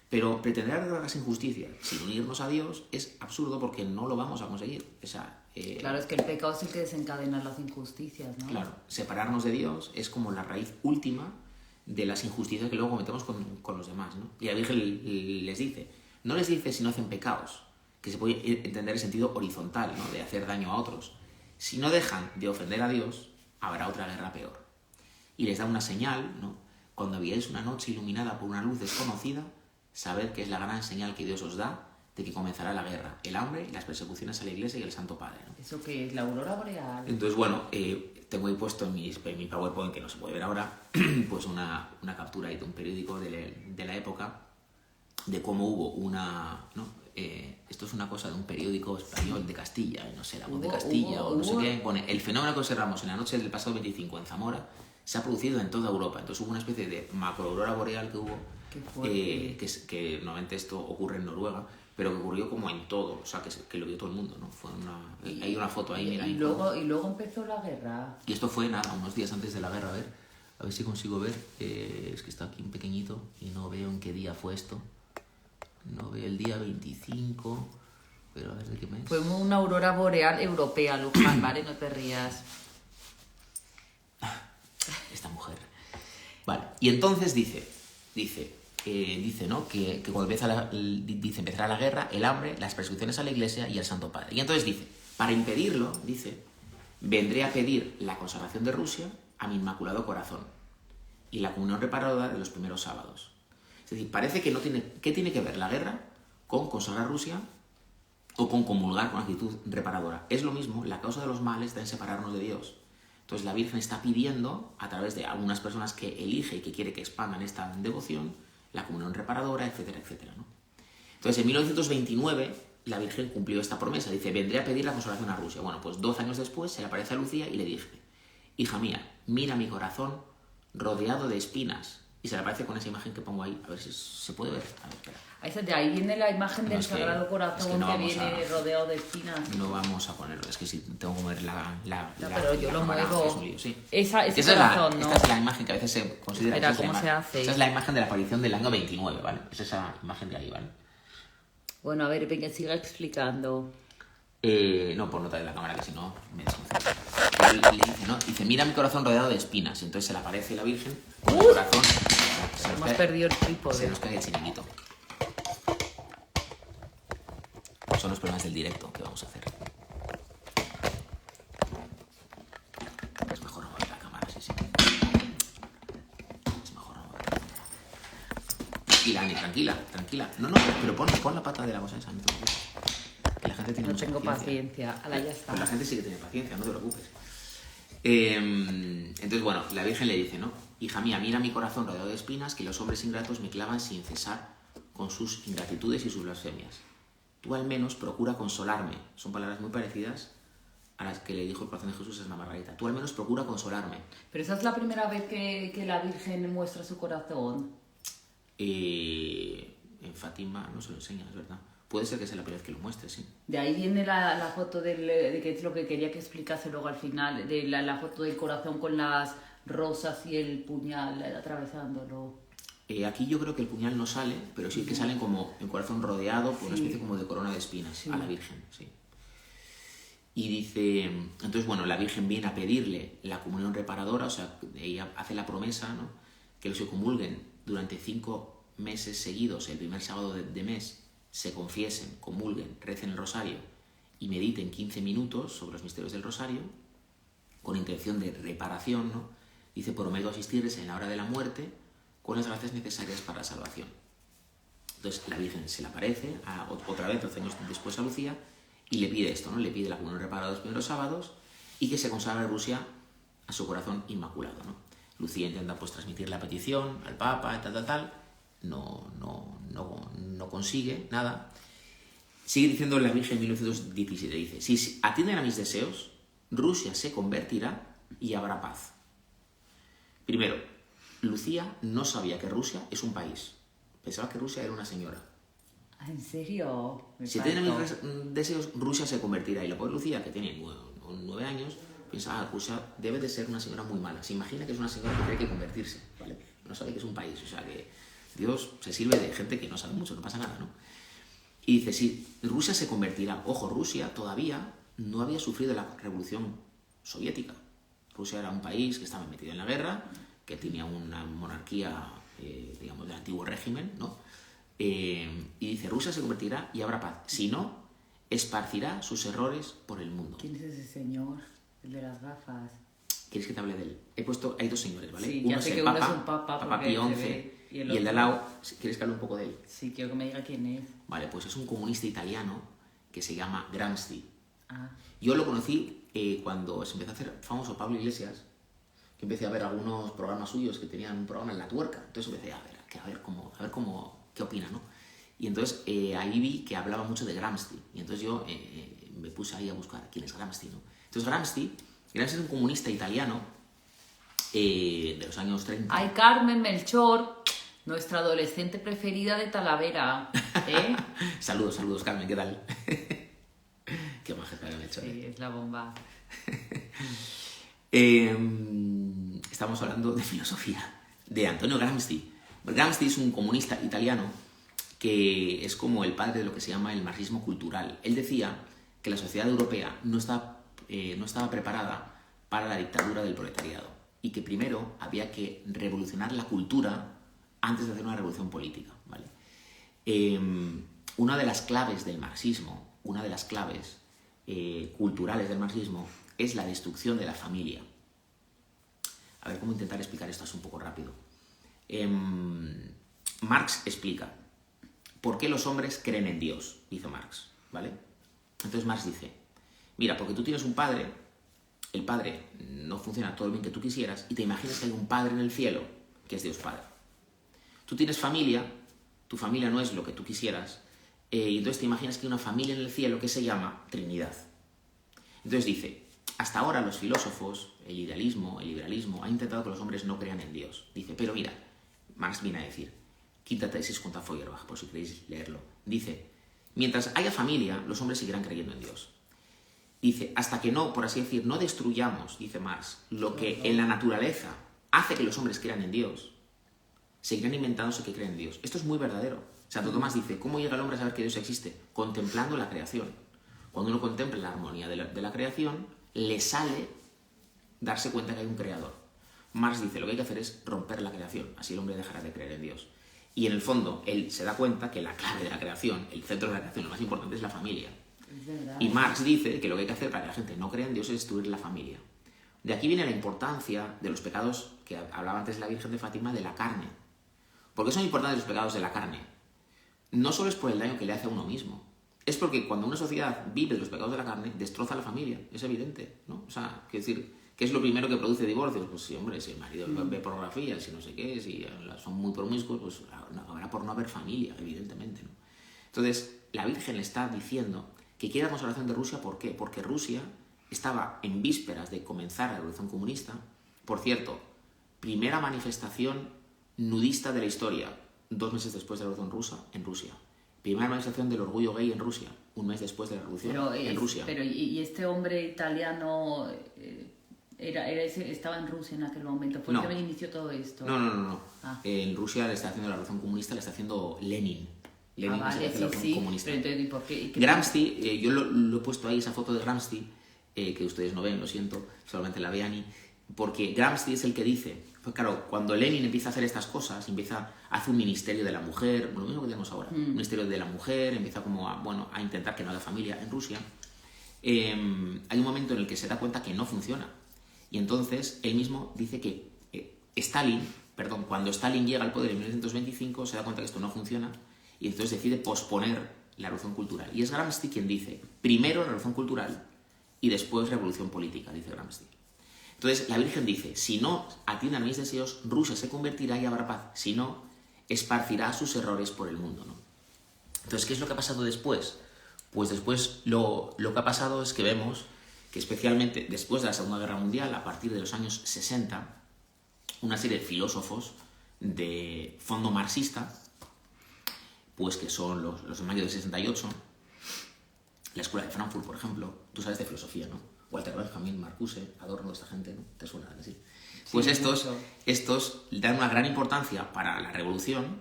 Pero pretender arreglar las injusticias sin unirnos a Dios es absurdo porque no lo vamos a conseguir. O sea, claro, es que el pecado es el que desencadena las injusticias, ¿no? Claro, separarnos de Dios es como la raíz última de las injusticias que luego cometemos con los demás, ¿no? Y la Virgen les dice, no les dice si no hacen pecados, que se puede entender el sentido horizontal, ¿no? De hacer daño a otros. Si no dejan de ofender a Dios, habrá otra guerra peor. Y les da una señal, ¿no? Cuando veáis una noche iluminada por una luz desconocida, sabed que es la gran señal que Dios os da de que comenzará la guerra, el hambre y las persecuciones a la Iglesia y al Santo Padre, ¿no? ¿Eso qué es? ¿La aurora boreal? Entonces, bueno, tengo ahí puesto en mi PowerPoint, que no se puede ver ahora, pues una captura ahí de un periódico de la época, de cómo hubo una... ¿no? Esto es una cosa de un periódico español de Castilla, no sé, La Voz de Castilla o no sé qué. Pone, el fenómeno que observamos en la noche del pasado 25 en Zamora se ha producido en toda Europa. Entonces hubo una especie de macroaurora boreal que hubo, que normalmente esto ocurre en Noruega, pero que ocurrió como en todo, o sea, que lo vio todo el mundo, ¿no? Hay una foto ahí, mira. Y luego empezó la guerra. Y esto fue, nada, unos días antes de la guerra, a ver si consigo ver. Es que está aquí un pequeñito y no veo en qué día fue esto. No veo el día 25, pero a ver de qué mes. Fue una aurora boreal europea, Luján, ¿vale? No te rías. Esta mujer. Vale, y entonces dice, ¿no? Que cuando empezará la guerra, el hambre, las persecuciones a la Iglesia y al Santo Padre. Y entonces dice, para impedirlo, dice, vendré a pedir la consagración de Rusia a mi Inmaculado Corazón y la comunión reparadora de los primeros sábados. Es decir, parece que no tiene... ¿Qué tiene que ver la guerra con consagrar Rusia o con comulgar con actitud reparadora? Es lo mismo, la causa de los males está en separarnos de Dios. Entonces la Virgen está pidiendo, a través de algunas personas que elige y que quiere que expandan esta devoción, la comunión reparadora, etcétera, etcétera, ¿no? Entonces en 1929 la Virgen cumplió esta promesa. Dice, vendré a pedir la consagración a Rusia. Bueno, pues 12 años después se le aparece a Lucía y le dije, hija mía, mira mi corazón rodeado de espinas. Y se le aparece con esa imagen que pongo ahí. A ver si se puede ver. A ver, espera. De ahí viene la imagen del es que- Sagrado es Corazón que no que vamos viene rodeado de espinas. No vamos a ponerlo. Es que si tengo que mover Pero yo la lo cámara, muevo. es un lío, sí. Ese Esta corazón, ¿no? Esta es la imagen que a veces se considera... Espera, esta es la ¿cómo se imagen- hace? Esta es la imagen de la aparición del año 29, ¿vale? Es esa imagen de ahí, ¿vale? Bueno, a ver, venga, siga explicando. No, por nota de la cámara, que si no me desconcentro. Pero le dice, ¿no? Dice, mira mi corazón rodeado de espinas. Y entonces se le aparece la Virgen con el corazón. Hemos perdido el Se trípode. nos cae el chiringuito. Son los problemas del directo que vamos a hacer. Es mejor no mover la cámara, sí. Es mejor no mover la cámara. Y Ani, tranquila, tranquila. No, pero pon la pata de la cosa esa, no te preocupes. Que la gente tiene No mucha tengo paciencia. Ahora ya está. Pues la gente sí que tiene paciencia, no te preocupes. Entonces, bueno, la Virgen le dice, ¿no? Hija mía, mira mi corazón rodeado de espinas, que los hombres ingratos me clavan sin cesar con sus ingratitudes y sus blasfemias. Tú al menos procura consolarme. Son palabras muy parecidas a las que le dijo el corazón de Jesús a Santa Margarita. Tú al menos procura consolarme. Pero esa es la primera vez que la Virgen muestra su corazón. En Fátima no se lo enseña, es verdad. Puede ser que sea la primera vez que lo muestre, sí. De ahí viene la foto de que es lo que quería que explicase luego al final, de la foto del corazón con las rosas y el puñal atravesándolo. Aquí yo creo que el puñal no sale, pero sí que salen como el corazón rodeado por una especie como de corona de espinas a la Virgen, sí. Y dice, entonces bueno, la Virgen viene a pedirle la comunión reparadora, o sea, ella hace la promesa, ¿no? Que los que comulguen durante 5 meses seguidos, el primer sábado de mes, se confiesen, comulguen, recen el rosario y mediten 15 minutos sobre los misterios del rosario, con intención de reparación, ¿no? Dice, prometo asistirles en la hora de la muerte con las gracias necesarias para la salvación. Entonces la Virgen se le aparece otra vez, 12 años después a Lucía, y le pide esto, ¿no? Le pide la comunión reparada los primeros sábados y que se consagre Rusia a su corazón inmaculado, ¿no? Lucía intenta pues transmitir la petición al Papa, tal, no consigue nada. Sigue diciendo la Virgen en 1917, dice, si atienden a mis deseos, Rusia se convertirá y habrá paz. Primero, Lucía no sabía que Rusia es un país. Pensaba que Rusia era una señora. ¿En serio? Si atienden a mis deseos, Rusia se convertirá. Y la pobre Lucía, que tiene 9 años, piensa, Rusia debe de ser una señora muy mala. Se imagina que es una señora que tiene que convertirse, ¿vale? No sabe que es un país, o sea que Dios se sirve de gente que no sabe mucho, no pasa nada, ¿no? Y dice, si Rusia se convertirá, ojo, Rusia todavía no había sufrido la revolución soviética. Rusia era un país que estaba metido en la guerra, que tenía una monarquía, digamos, del antiguo régimen, ¿no? Y dice, Rusia se convertirá y habrá paz. Si no, esparcirá sus errores por el mundo. ¿Quién es ese señor? El de las gafas. ¿Quieres que te hable de él? He puesto, hay 2 señores, ¿vale? Sí, uno ya es sé el que Papa, uno es un Papa Pío se XI, ve, y el de al lado, ¿quieres que hable un poco de él? Sí, quiero que me diga quién es. Vale, pues es un comunista italiano que se llama Gramsci. Ah. Yo lo conocí cuando se empezó a hacer famoso Pablo Iglesias, que empecé a ver algunos programas suyos que tenían un programa en La Tuerca. Entonces empecé a ver qué opina, ¿no? Y entonces ahí vi que hablaba mucho de Gramsci. Y entonces yo me puse ahí a buscar quién es Gramsci, ¿no? Entonces Gramsci es un comunista italiano de los años 30. Ay, Carmen Melchor, nuestra adolescente preferida de Talavera, ¿eh? Saludos, Carmen, ¿qué tal? Qué maja Carmen Melchor. Sí, es la bomba. Estamos hablando de filosofía, de Antonio Gramsci. Gramsci es un comunista italiano que es como el padre de lo que se llama el marxismo cultural. Él decía que la sociedad europea no estaba preparada para la dictadura del proletariado y que primero había que revolucionar la cultura antes de hacer una revolución política, ¿vale? Una de las claves del marxismo, una de las claves culturales del marxismo es la destrucción de la familia. A ver cómo intentar explicar esto así un poco rápido. Marx explica por qué los hombres creen en Dios, dice Marx, ¿vale? Entonces Marx dice, mira, porque tú tienes un padre, el padre no funciona todo el bien que tú quisieras y te imaginas que hay un padre en el cielo que es Dios Padre. Tú tienes familia, tu familia no es lo que tú quisieras, y entonces te imaginas que hay una familia en el cielo que se llama Trinidad. Entonces dice, hasta ahora los filósofos, el idealismo, el liberalismo, han intentado que los hombres no crean en Dios. Dice, pero mira, Marx viene a decir, Quinta tesis contra Feuerbach, por si queréis leerlo. Dice, mientras haya familia, los hombres seguirán creyendo en Dios. Dice, hasta que no, por así decir, no destruyamos, dice Marx, lo que en la naturaleza hace que los hombres crean en Dios, seguirán inventándose que creen en Dios. Esto es muy verdadero. Santo Tomás dice, ¿cómo llega el hombre a saber que Dios existe? Contemplando la creación. Cuando uno contempla la armonía de la creación, le sale darse cuenta que hay un creador. Marx dice, lo que hay que hacer es romper la creación, así el hombre dejará de creer en Dios. Y en el fondo, él se da cuenta que la clave de la creación, el centro de la creación, lo más importante es la familia. Es verdad. Y Marx dice que lo que hay que hacer para que la gente no crea en Dios es destruir la familia. De aquí viene la importancia de los pecados que hablaba antes la Virgen de Fátima de la carne. ¿Por qué son importantes los pecados de la carne? No solo es por el daño que le hace a uno mismo, es porque cuando una sociedad vive de los pecados de la carne, destroza a la familia, es evidente, ¿no? O sea, quiero decir, ¿qué es lo primero que produce divorcios? Pues sí, hombre, si el marido ve pornografía, si no sé qué, si son muy promiscuos, pues acabará por no haber familia, evidentemente, ¿no? Entonces, la Virgen le está diciendo que quiere la consagración de Rusia, ¿por qué? Porque Rusia estaba en vísperas de comenzar la revolución comunista. Por cierto, primera manifestación nudista de la historia, 2 meses después de la revolución rusa, en Rusia. Primera manifestación del orgullo gay en Rusia, 1 mes después de la revolución en Rusia. Pero ¿y este hombre italiano estaba en Rusia en aquel momento? ¿Por qué inició todo esto? No. En Rusia le está haciendo la revolución comunista, le está haciendo Lenin. Vale, sí, comunista. Pero entonces, ¿por qué? Gramsci, yo lo he puesto ahí, esa foto de Gramsci, que ustedes no ven, lo siento, solamente la ve Ani, porque Gramsci es el que dice, pues claro, cuando Lenin empieza a hacer estas cosas, hace un ministerio de la mujer, lo mismo que tenemos ahora, un ministerio de la mujer, empieza como a intentar que no haya familia en Rusia, hay un momento en el que se da cuenta que no funciona, y entonces él mismo dice que cuando Stalin llega al poder en 1925, se da cuenta que esto no funciona, y entonces decide posponer la revolución cultural. Y es Gramsci quien dice, primero la revolución cultural y después revolución política, dice Gramsci. Entonces la Virgen dice, si no atiendan mis deseos, Rusia se convertirá y habrá paz. Si no, esparcirá sus errores por el mundo, ¿no? Entonces, ¿qué es lo que ha pasado después? Pues después lo que ha pasado es que vemos que especialmente después de la Segunda Guerra Mundial, a partir de los años 60, una serie de filósofos de fondo marxista, pues que son los de mayo del 68, la Escuela de Frankfurt, por ejemplo, tú sabes de filosofía, ¿no? Walter Benjamin, Marcuse, Adorno, esta gente, ¿no? ¿Te suena así? Pues sí, estos dan una gran importancia para la revolución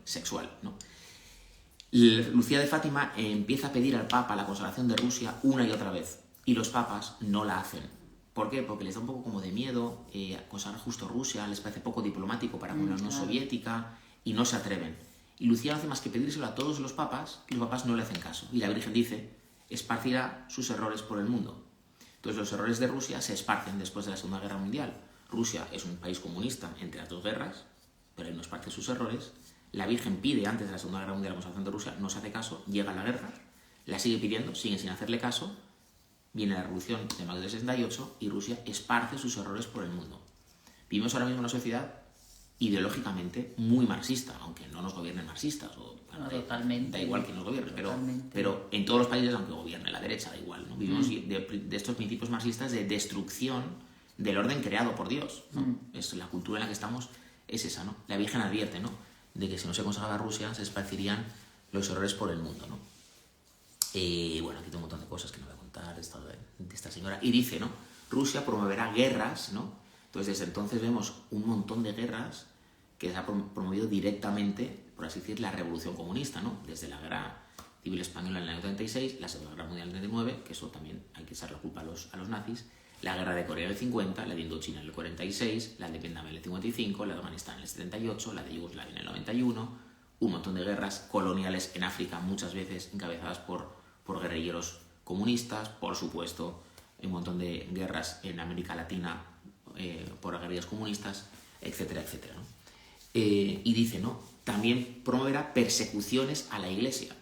sexual, ¿no? Lucía de Fátima empieza a pedir al Papa la consagración de Rusia una y otra vez, y los papas no la hacen. ¿Por qué? Porque les da un poco como de miedo consagrar justo Rusia, les parece poco diplomático para con la Unión Soviética, y no se atreven. Y Lucía no hace más que pedírselo a todos los papas, y los papas no le hacen caso. Y la Virgen dice, esparcirá sus errores por el mundo. Entonces los errores de Rusia se esparcen después de la Segunda Guerra Mundial. Rusia es un país comunista entre las 2 guerras, pero él no esparce sus errores. La Virgen pide antes de la Segunda Guerra Mundial la consagración de Rusia, no se hace caso, llega la guerra, la sigue pidiendo, sigue sin hacerle caso, viene la revolución de mayo del 68 y Rusia esparce sus errores por el mundo. Vivimos ahora mismo una sociedad ideológicamente muy marxista, aunque no nos gobiernen marxistas, totalmente. Da igual que nos gobierne, pero en todos los países, aunque gobierne la derecha, da igual, ¿no? Vivimos de estos principios marxistas de destrucción del orden creado por Dios, ¿no? Es la cultura en la que estamos, es esa, ¿no? La Virgen advierte, ¿no?, de que si no se consagraba Rusia, se esparcirían los errores por el mundo, ¿no? Bueno, aquí tengo un montón de cosas que no voy a contar de esta señora. Y dice, ¿no?, Rusia promoverá guerras, ¿no? Entonces, desde entonces vemos un montón de guerras que se ha promovido directamente, por así decir, la revolución comunista, ¿no? Desde la Guerra Civil Española en el año 36, la Segunda Guerra Mundial en el 39, que eso también hay que echar la culpa a los nazis, la Guerra de Corea en el 50, la de Indochina en el 46, la de Vietnam en el 55, la de Afganistán en el 78, la de Yugoslavia en el 91, un montón de guerras coloniales en África, muchas veces encabezadas por guerrilleros comunistas, por supuesto, un montón de guerras en América Latina por guerrillas comunistas, etcétera, etcétera, ¿no? Y dice, ¿no?, también promoverá persecuciones a la Iglesia.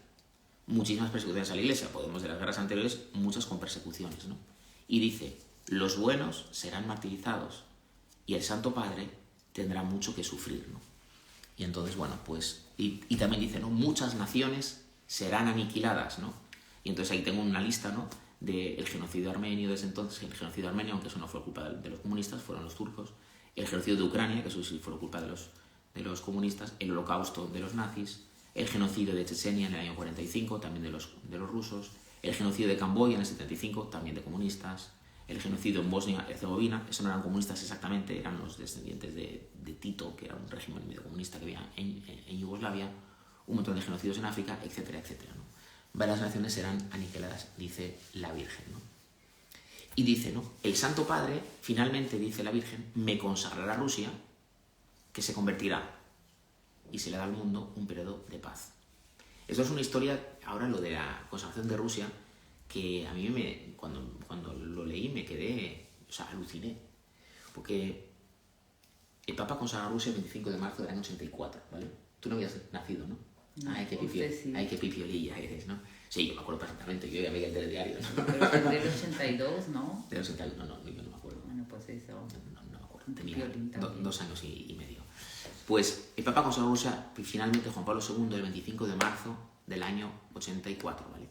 Muchísimas persecuciones a la Iglesia. Podemos de las guerras anteriores, muchas con persecuciones, ¿no? Y dice, los buenos serán martirizados y el Santo Padre tendrá mucho que sufrir, ¿no? Y entonces, bueno, pues... Y también dice, ¿no?, muchas naciones serán aniquiladas, ¿no? Y entonces ahí tengo una lista, ¿no?, del genocidio armenio desde entonces. El genocidio armenio, aunque eso no fue culpa de los comunistas, fueron los turcos. El genocidio de Ucrania, que eso sí fue culpa de los comunistas. El holocausto de los nazis. El genocidio de Chechenia en el año 45, también de los rusos. El genocidio de Camboya en el 75, también de comunistas. El genocidio en Bosnia y Herzegovina, eso no eran comunistas exactamente, eran los descendientes de Tito, que era un régimen medio comunista que había en Yugoslavia. Un montón de genocidios en África, etcétera, etcétera, ¿no? Varias naciones serán aniquiladas, dice la Virgen, ¿no? Y dice, ¿no?, el Santo Padre, finalmente, dice la Virgen, me consagrará a Rusia, que se convertirá, y se le da al mundo un periodo de paz. Esto es una historia, ahora lo de la consagración de Rusia, que a mí cuando lo leí me quedé, o sea, aluciné, porque El Papa consagra Rusia el 25 de marzo del año 84, ¿vale? Tú no habías nacido, ¿no? No, Ay, qué sí. ay, qué pipiolilla eres, ¿no? Sí, yo me acuerdo perfectamente, yo ya veía el telediario, ¿no? Pero es del 82, ¿no? Del 82, no, yo no me acuerdo. Bueno, pues eso. No me acuerdo, Un tenía pipiolín también. 2 años y medio. Pues el Papa consagró Rusia finalmente Juan Pablo II el 25 de marzo del año 84, ¿vale?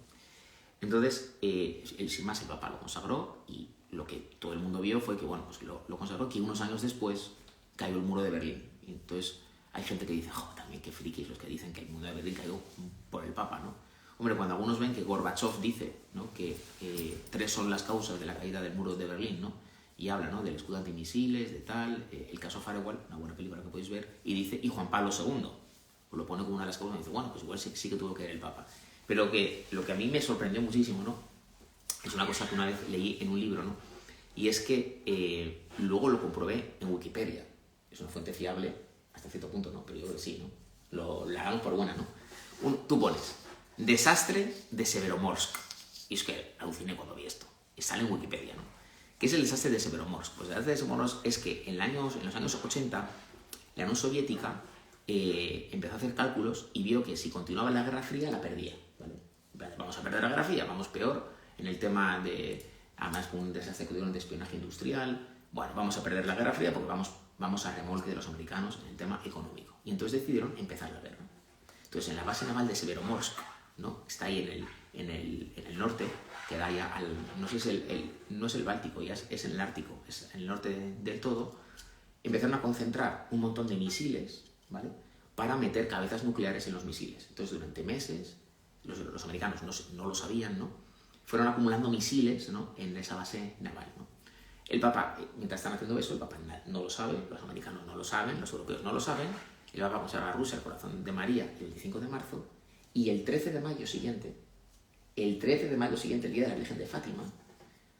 Entonces, sin más, el Papa lo consagró y lo que todo el mundo vio fue que, bueno, pues lo consagró, que unos años después cayó el muro de Berlín. Y entonces hay gente que dice, también qué frikis los que dicen que el muro de Berlín cayó por el Papa, ¿no? Hombre, cuando algunos ven que Gorbachev dice, ¿no?, que 3 son las causas de la caída del muro de Berlín, ¿no?, y habla, ¿no?, del escudo antimisiles, de tal, el caso Firewall, una buena película que podéis ver, y dice, y Juan Pablo II, pues lo pone como una de las causas y dice, bueno, pues igual sí que tuvo que ver el Papa. Pero lo que a mí me sorprendió muchísimo, ¿no?, es una cosa que una vez leí en un libro, ¿no?, y es que luego lo comprobé en Wikipedia. Es una fuente fiable hasta cierto punto, ¿no?, pero yo creo que sí, ¿no?, la damos por buena, ¿no? Tú pones desastre de Severomorsk, y es que aluciné cuando vi esto, y sale en Wikipedia, ¿no? ¿Qué es el desastre de Severomorsk? Pues el desastre de Severomorsk es que en los años 80 la Unión Soviética empezó a hacer cálculos y vio que si continuaba la Guerra Fría la perdía, ¿vale? Vamos a perder la Guerra Fría, vamos peor en el tema de, además con un desastre que tuvieron de espionaje industrial, bueno, vamos a perder la Guerra Fría porque vamos a remolque de los americanos en el tema económico. Y entonces decidieron empezar la guerra. Entonces en la base naval de Severomorsk, ¿no?, está ahí en el norte, que da ya al, no sé si no es el Báltico, ya es en el Ártico, es en el norte del todo, empezaron a concentrar un montón de misiles, ¿vale?, para meter cabezas nucleares en los misiles. Entonces durante meses, los americanos no lo sabían, ¿no?, fueron acumulando misiles, ¿no?, en esa base naval, ¿no? El Papa, mientras están haciendo eso, el Papa no lo sabe, los americanos no lo saben, los europeos no lo saben, el Papa consagra a Rusia el corazón de María el 25 de marzo, y el 13 de mayo siguiente, el Día de la Virgen de Fátima,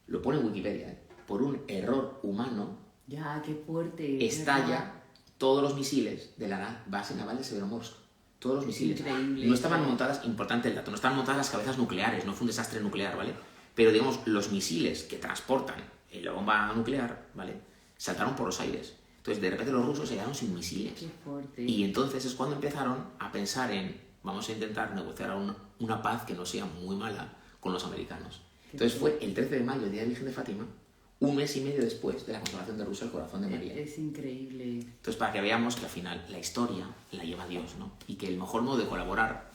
lo pone en Wikipedia, por un error humano, Ya, qué fuerte. estalla todos los misiles de la base naval de Severomorsk. Todos los misiles. Increíble. No estaban montadas, importante el dato, no estaban montadas las cabezas nucleares, no fue un desastre nuclear, ¿vale? Pero digamos, los misiles que transportan la bomba nuclear, ¿vale?, saltaron por los aires. Entonces, de repente los rusos se quedaron sin misiles. Qué fuerte. Y entonces es cuando empezaron a pensar en, vamos a intentar negociar una paz que no sea muy mala con los americanos. Entonces fue el 13 de mayo, el Día de la Virgen de Fátima, un mes y medio después de la consagración de Rusia al corazón de María. Es increíble. Entonces, para que veamos que al final la historia la lleva Dios, ¿no? Y que el mejor modo de colaborar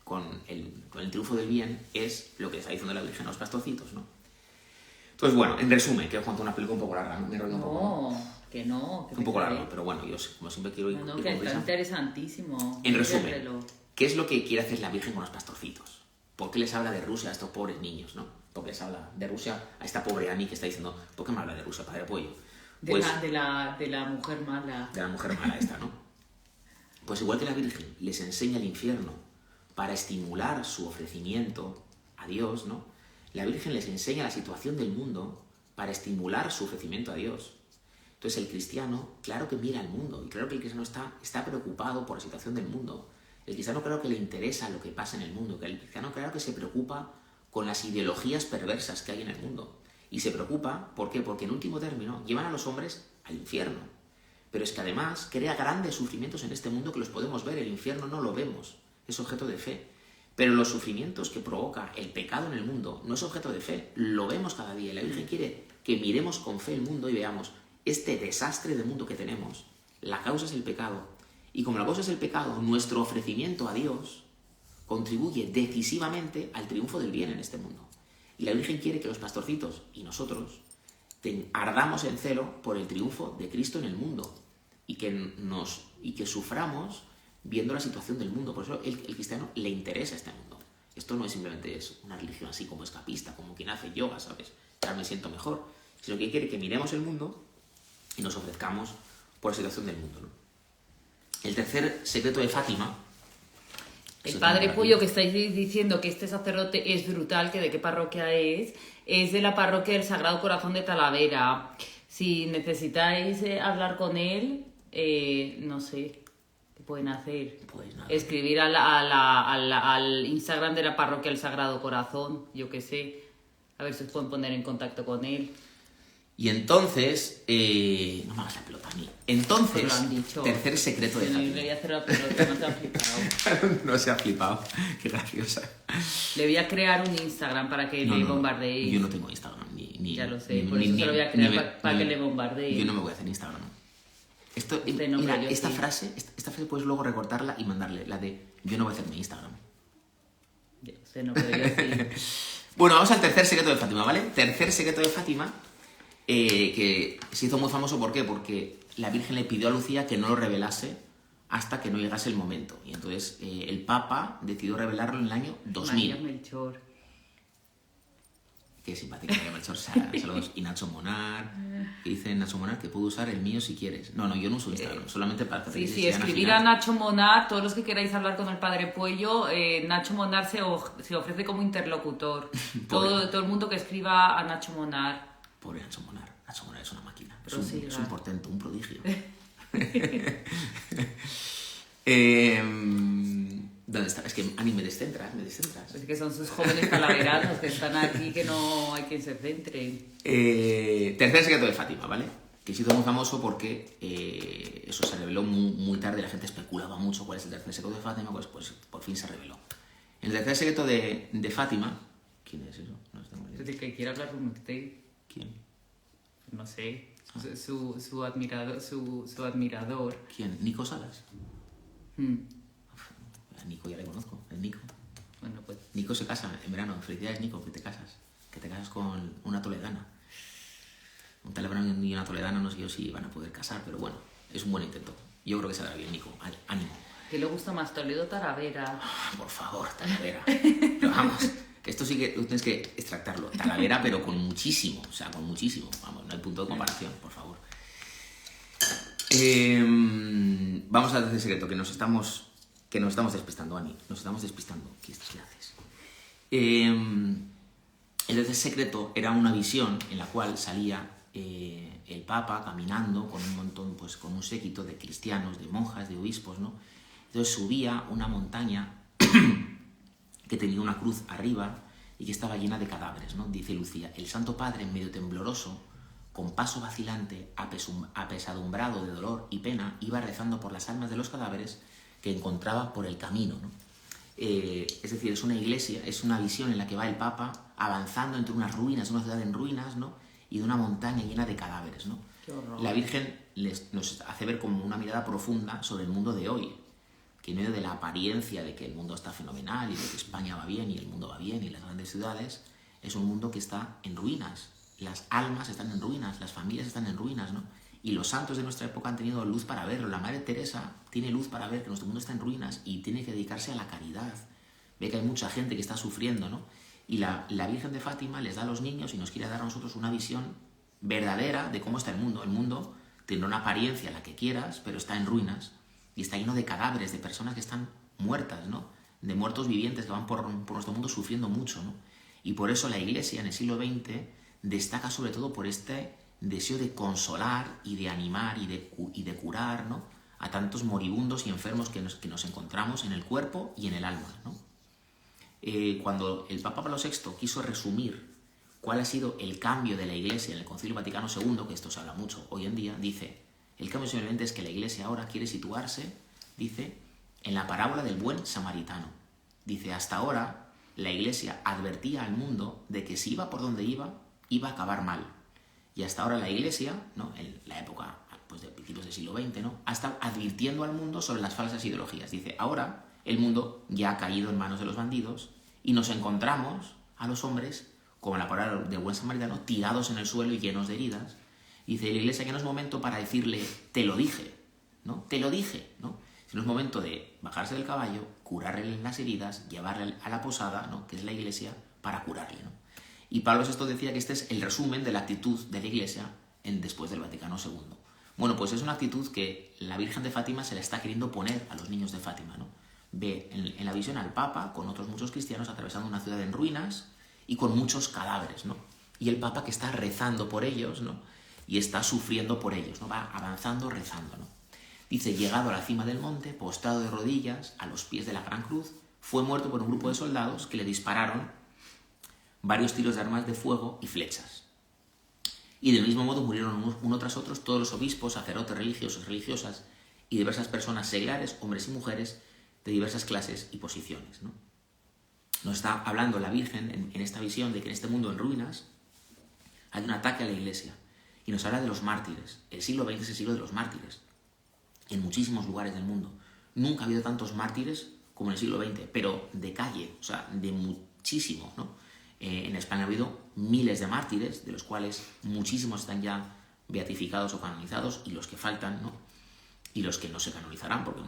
con el triunfo del bien es lo que está diciendo la Virgen a los pastorcitos, ¿no? Entonces, bueno, en resumen, que os cuento una película un poco larga, ¿no? Me enrollo un poco. Que no. Un poco largo, pero bueno, yo como siempre quiero ir No, ir que con está prisa. interesantísimo. En resumen, ¿qué es lo que quiere hacer la Virgen con los pastorcitos? ¿Por qué les habla de Rusia a estos pobres niños, no? ¿Por qué les habla de Rusia a esta pobre Ani que está diciendo, ¿por qué me habla de Rusia, padre pollo? Pues, de la mujer mala. de la mujer mala esta, ¿no? Pues igual que la Virgen les enseña el infierno para estimular su ofrecimiento a Dios, ¿no? La Virgen les enseña la situación del mundo para estimular su ofrecimiento a Dios. Entonces el cristiano, claro que mira al mundo, y claro que el cristiano está preocupado por la situación del mundo. El cristiano claro que le interesa lo que pasa en el mundo, que el cristiano claro que se preocupa con las ideologías perversas que hay en el mundo. Y se preocupa, ¿por qué? Porque en último término llevan a los hombres al infierno. Pero es que además crea grandes sufrimientos en este mundo que los podemos ver, el infierno no lo vemos, es objeto de fe. Pero los sufrimientos que provoca el pecado en el mundo no es objeto de fe, lo vemos cada día. Y la Virgen quiere que miremos con fe el mundo y veamos este desastre de mundo que tenemos. La causa es el pecado. Y como la causa es el pecado, nuestro ofrecimiento a Dios contribuye decisivamente al triunfo del bien en este mundo. Y la Virgen quiere que los pastorcitos y nosotros ardamos en celo por el triunfo de Cristo en el mundo y que suframos viendo la situación del mundo. Por eso el cristiano le interesa este mundo. Esto no es simplemente una religión así como escapista, como quien hace yoga, ¿sabes? Ya me siento mejor. Sino que quiere que miremos el mundo y nos ofrezcamos por la situación del mundo, ¿no? El tercer secreto de Fátima. El padre Pollo que estáis diciendo que este sacerdote es brutal, que de qué parroquia es de la parroquia del Sagrado Corazón de Talavera. Si necesitáis hablar con él, no sé, ¿qué pueden hacer? Pues nada. Escribir al Instagram de la parroquia del Sagrado Corazón, yo qué sé, a ver si os pueden poner en contacto con él. Y entonces... no me hagas la pelota a mí. Entonces, Pues lo han dicho. tercer secreto de Yo Fátima. le voy a hacer la pelota, no te ha flipado. No se ha flipado. Qué graciosa. Le voy a crear un Instagram para que le bombardeéis. Yo no tengo Instagram. Ni, Ya lo sé, por eso se lo voy a crear para que le bombardeéis. Yo no me voy a hacer Instagram. Esto, Este nombre, mira, yo esta sí. frase puedes luego recortarla y mandarle. La de yo no voy a hacerme Instagram. Ya lo sé, no, pero yo sí. Bueno, vamos al tercer secreto de Fátima, ¿vale? Tercer secreto de Fátima, que se hizo muy famoso, ¿por qué? Porque la Virgen le pidió a Lucía que no lo revelase hasta que no llegase el momento. Y entonces el Papa decidió revelarlo en el año 2000. María Melchor. Qué simpática María Melchor. Saludos. Y Nacho Monar, que dice Nacho Monar que puedo usar el mío si quieres. No, yo no uso Instagram, solamente para que Sí, te sí, escribir a Nacho Monar, todos los que queráis hablar con el Padre Puello, Nacho Monar se ofrece como interlocutor. Todo el mundo que escriba a Nacho Monar. Pobre Nacho Monar. Nacho Monar es una máquina. Pero sí, es un portento, un prodigio. ¿Dónde está? Es que Ani, me descentras. Es que son sus jóvenes calaverados que están aquí, que no hay quien se centre. Tercer secreto de Fátima, ¿vale? Que se hizo muy famoso porque eso se reveló muy tarde, la gente especulaba mucho cuál es el tercer secreto de Fátima, pues por fin se reveló. El tercer secreto de Fátima... ¿Quién es eso? No tengo ni idea. Es el que quiere hablar con usted. ¿Quién? No sé, su admirador. ¿Quién? ¿Nico Salas? Hmm. A Nico ya le conozco, es Nico. Bueno, pues Nico se casa en verano. Felicidades, Nico, que te casas. Que te casas con una toledana. Un talibán y una toledana, no sé yo si van a poder casar, pero bueno, es un buen intento. Yo creo que se dará bien, Nico. Ánimo. ¿qué le gusta más, Toledo o Talavera? Por favor, Talavera. Pero vamos, que esto sí que tú tienes que extractarlo. Talavera, pero con muchísimo. O sea, con muchísimo. Vamos, no hay punto de comparación, por favor. Vamos al tercer secreto, que nos estamos despistando, Ani. Nos estamos despistando. ¿Qué haces? El tercer secreto era una visión en la cual salía el Papa caminando con un montón, pues con un séquito de cristianos, de monjas, de obispos, ¿no? Entonces subía una montaña que tenía una cruz arriba y que estaba llena de cadáveres, ¿no? Dice Lucía, el Santo Padre, medio tembloroso, con paso vacilante, apesadumbrado de dolor y pena, iba rezando por las almas de los cadáveres que encontraba por el camino, ¿no? Es decir, es una iglesia, es una visión en la que va el Papa avanzando entre unas ruinas, una ciudad en ruinas, ¿no? Y de una montaña llena de cadáveres, ¿no? Qué horror. La Virgen nos hace ver como una mirada profunda sobre el mundo de hoy, que en medio de la apariencia de que el mundo está fenomenal y de que España va bien y el mundo va bien y las grandes ciudades, es un mundo que está en ruinas. Las almas están en ruinas, las familias están en ruinas, ¿no? Y los santos de nuestra época han tenido luz para verlo. La Madre Teresa tiene luz para ver que nuestro mundo está en ruinas y tiene que dedicarse a la caridad. Ve que hay mucha gente que está sufriendo, ¿no? Y la Virgen de Fátima les da a los niños y nos quiere dar a nosotros una visión verdadera de cómo está el mundo. El mundo tendrá una apariencia, la que quieras, pero está en ruinas y está lleno de cadáveres, de personas que están muertas, ¿no? De muertos vivientes que van por nuestro mundo sufriendo mucho, ¿no? Y por eso la Iglesia en el siglo XX destaca sobre todo por este deseo de consolar y de animar y de curar, ¿no? A tantos moribundos y enfermos que nos encontramos en el cuerpo y en el alma, ¿no? Cuando el Papa Pablo VI quiso resumir cuál ha sido el cambio de la Iglesia en el Concilio Vaticano II, que esto se habla mucho hoy en día, dice, el cambio simplemente es que la Iglesia ahora quiere situarse, dice, en la parábola del buen samaritano. Dice, hasta ahora la Iglesia advertía al mundo de que si iba por donde iba a acabar mal. Y hasta ahora la Iglesia, ¿no? En la época pues, de principios del siglo XX, ¿no? Ha estado advirtiendo al mundo sobre las falsas ideologías. Dice, ahora el mundo ya ha caído en manos de los bandidos y nos encontramos a los hombres, como la palabra del buen samaritano, tirados en el suelo y llenos de heridas. Dice la Iglesia que no es momento para decirle, te lo dije, ¿no? Te lo dije, ¿no? Sino es momento de bajarse del caballo, curarle las heridas, llevarle a la posada, ¿no? Que es la Iglesia, para curarle, ¿no? Y Pablo VI decía que este es el resumen de la actitud de la Iglesia después del Vaticano II. Bueno, pues es una actitud que la Virgen de Fátima se la está queriendo poner a los niños de Fátima, ¿no? Ve en la visión al Papa con otros muchos cristianos atravesando una ciudad en ruinas y con muchos cadáveres, ¿no? Y el Papa que está rezando por ellos, ¿no? Y está sufriendo por ellos, ¿no? Va avanzando, rezando, ¿no? Dice, llegado a la cima del monte, postrado de rodillas, a los pies de la gran cruz, fue muerto por un grupo de soldados que le dispararon varios tiros de armas de fuego y flechas. Y del mismo modo murieron uno tras otro todos los obispos, sacerdotes, religiosos, religiosas y diversas personas seglares, hombres y mujeres, de diversas clases y posiciones, ¿no? Nos está hablando la Virgen en esta visión de que en este mundo en ruinas hay un ataque a la Iglesia. Y nos habla de los mártires. El siglo XX es el siglo de los mártires. En muchísimos lugares del mundo. Nunca ha habido tantos mártires como en el siglo XX, pero de calle, o sea, de muchísimo, ¿no? En España ha habido miles de mártires, de los cuales muchísimos están ya beatificados o canonizados, y los que faltan, ¿no? Y los que no se canonizarán, porque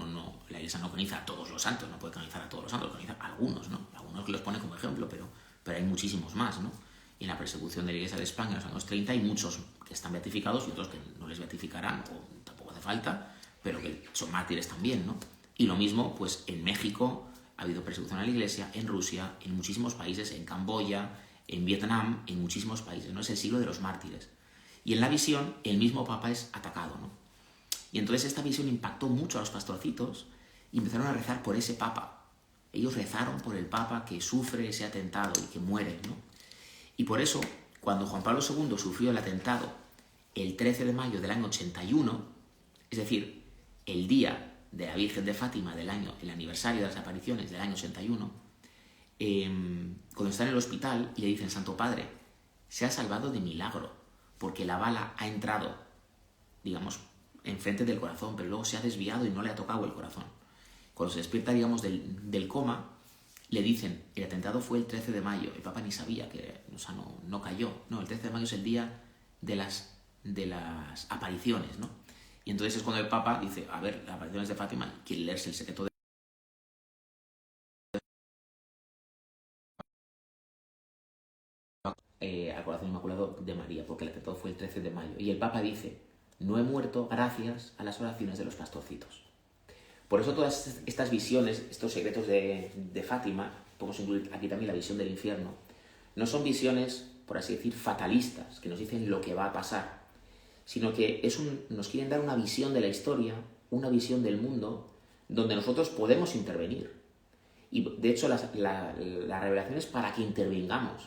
la Iglesia no canoniza a todos los santos, no puede canonizar a todos los santos, canoniza a algunos, ¿no? Algunos que los pone como ejemplo, pero hay muchísimos más, ¿no? Y en la persecución de la Iglesia de España en los años 30 hay muchos que están beatificados y otros que no les beatificarán, o tampoco hace falta, pero que son mártires también, ¿no? Y lo mismo, pues en México ha habido persecución a la Iglesia, en Rusia, en muchísimos países, en Camboya, en Vietnam, en muchísimos países, ¿no? Es el siglo de los mártires. Y en la visión, el mismo Papa es atacado, ¿no? Y entonces esta visión impactó mucho a los pastorcitos y empezaron a rezar por ese Papa. Ellos rezaron por el Papa que sufre ese atentado y que muere, ¿no? Y por eso, cuando Juan Pablo II sufrió el atentado el 13 de mayo del año 81, es decir, el día de la Virgen de Fátima del año, el aniversario de las apariciones del año 81, cuando está en el hospital y le dicen: Santo Padre, se ha salvado de milagro, porque la bala ha entrado, digamos, enfrente del corazón, pero luego se ha desviado y no le ha tocado el corazón. Cuando se despierta, digamos, del coma, le dicen: el atentado fue el 13 de mayo. El Papa ni sabía que, o sea, no cayó. No, el 13 de mayo es el día de las apariciones, ¿no? Y entonces es cuando el Papa dice: a ver, las apariciones de Fátima, quiere leerse el secreto al corazón inmaculado de María, porque el atentado fue el 13 de mayo. Y el Papa dice: no he muerto gracias a las oraciones de los pastorcitos. Por eso todas estas visiones, estos secretos de Fátima, podemos incluir aquí también la visión del infierno, no son visiones, por así decir, fatalistas, que nos dicen lo que va a pasar, sino que nos quieren dar una visión de la historia, una visión del mundo, donde nosotros podemos intervenir. Y de hecho la revelación es para que intervengamos,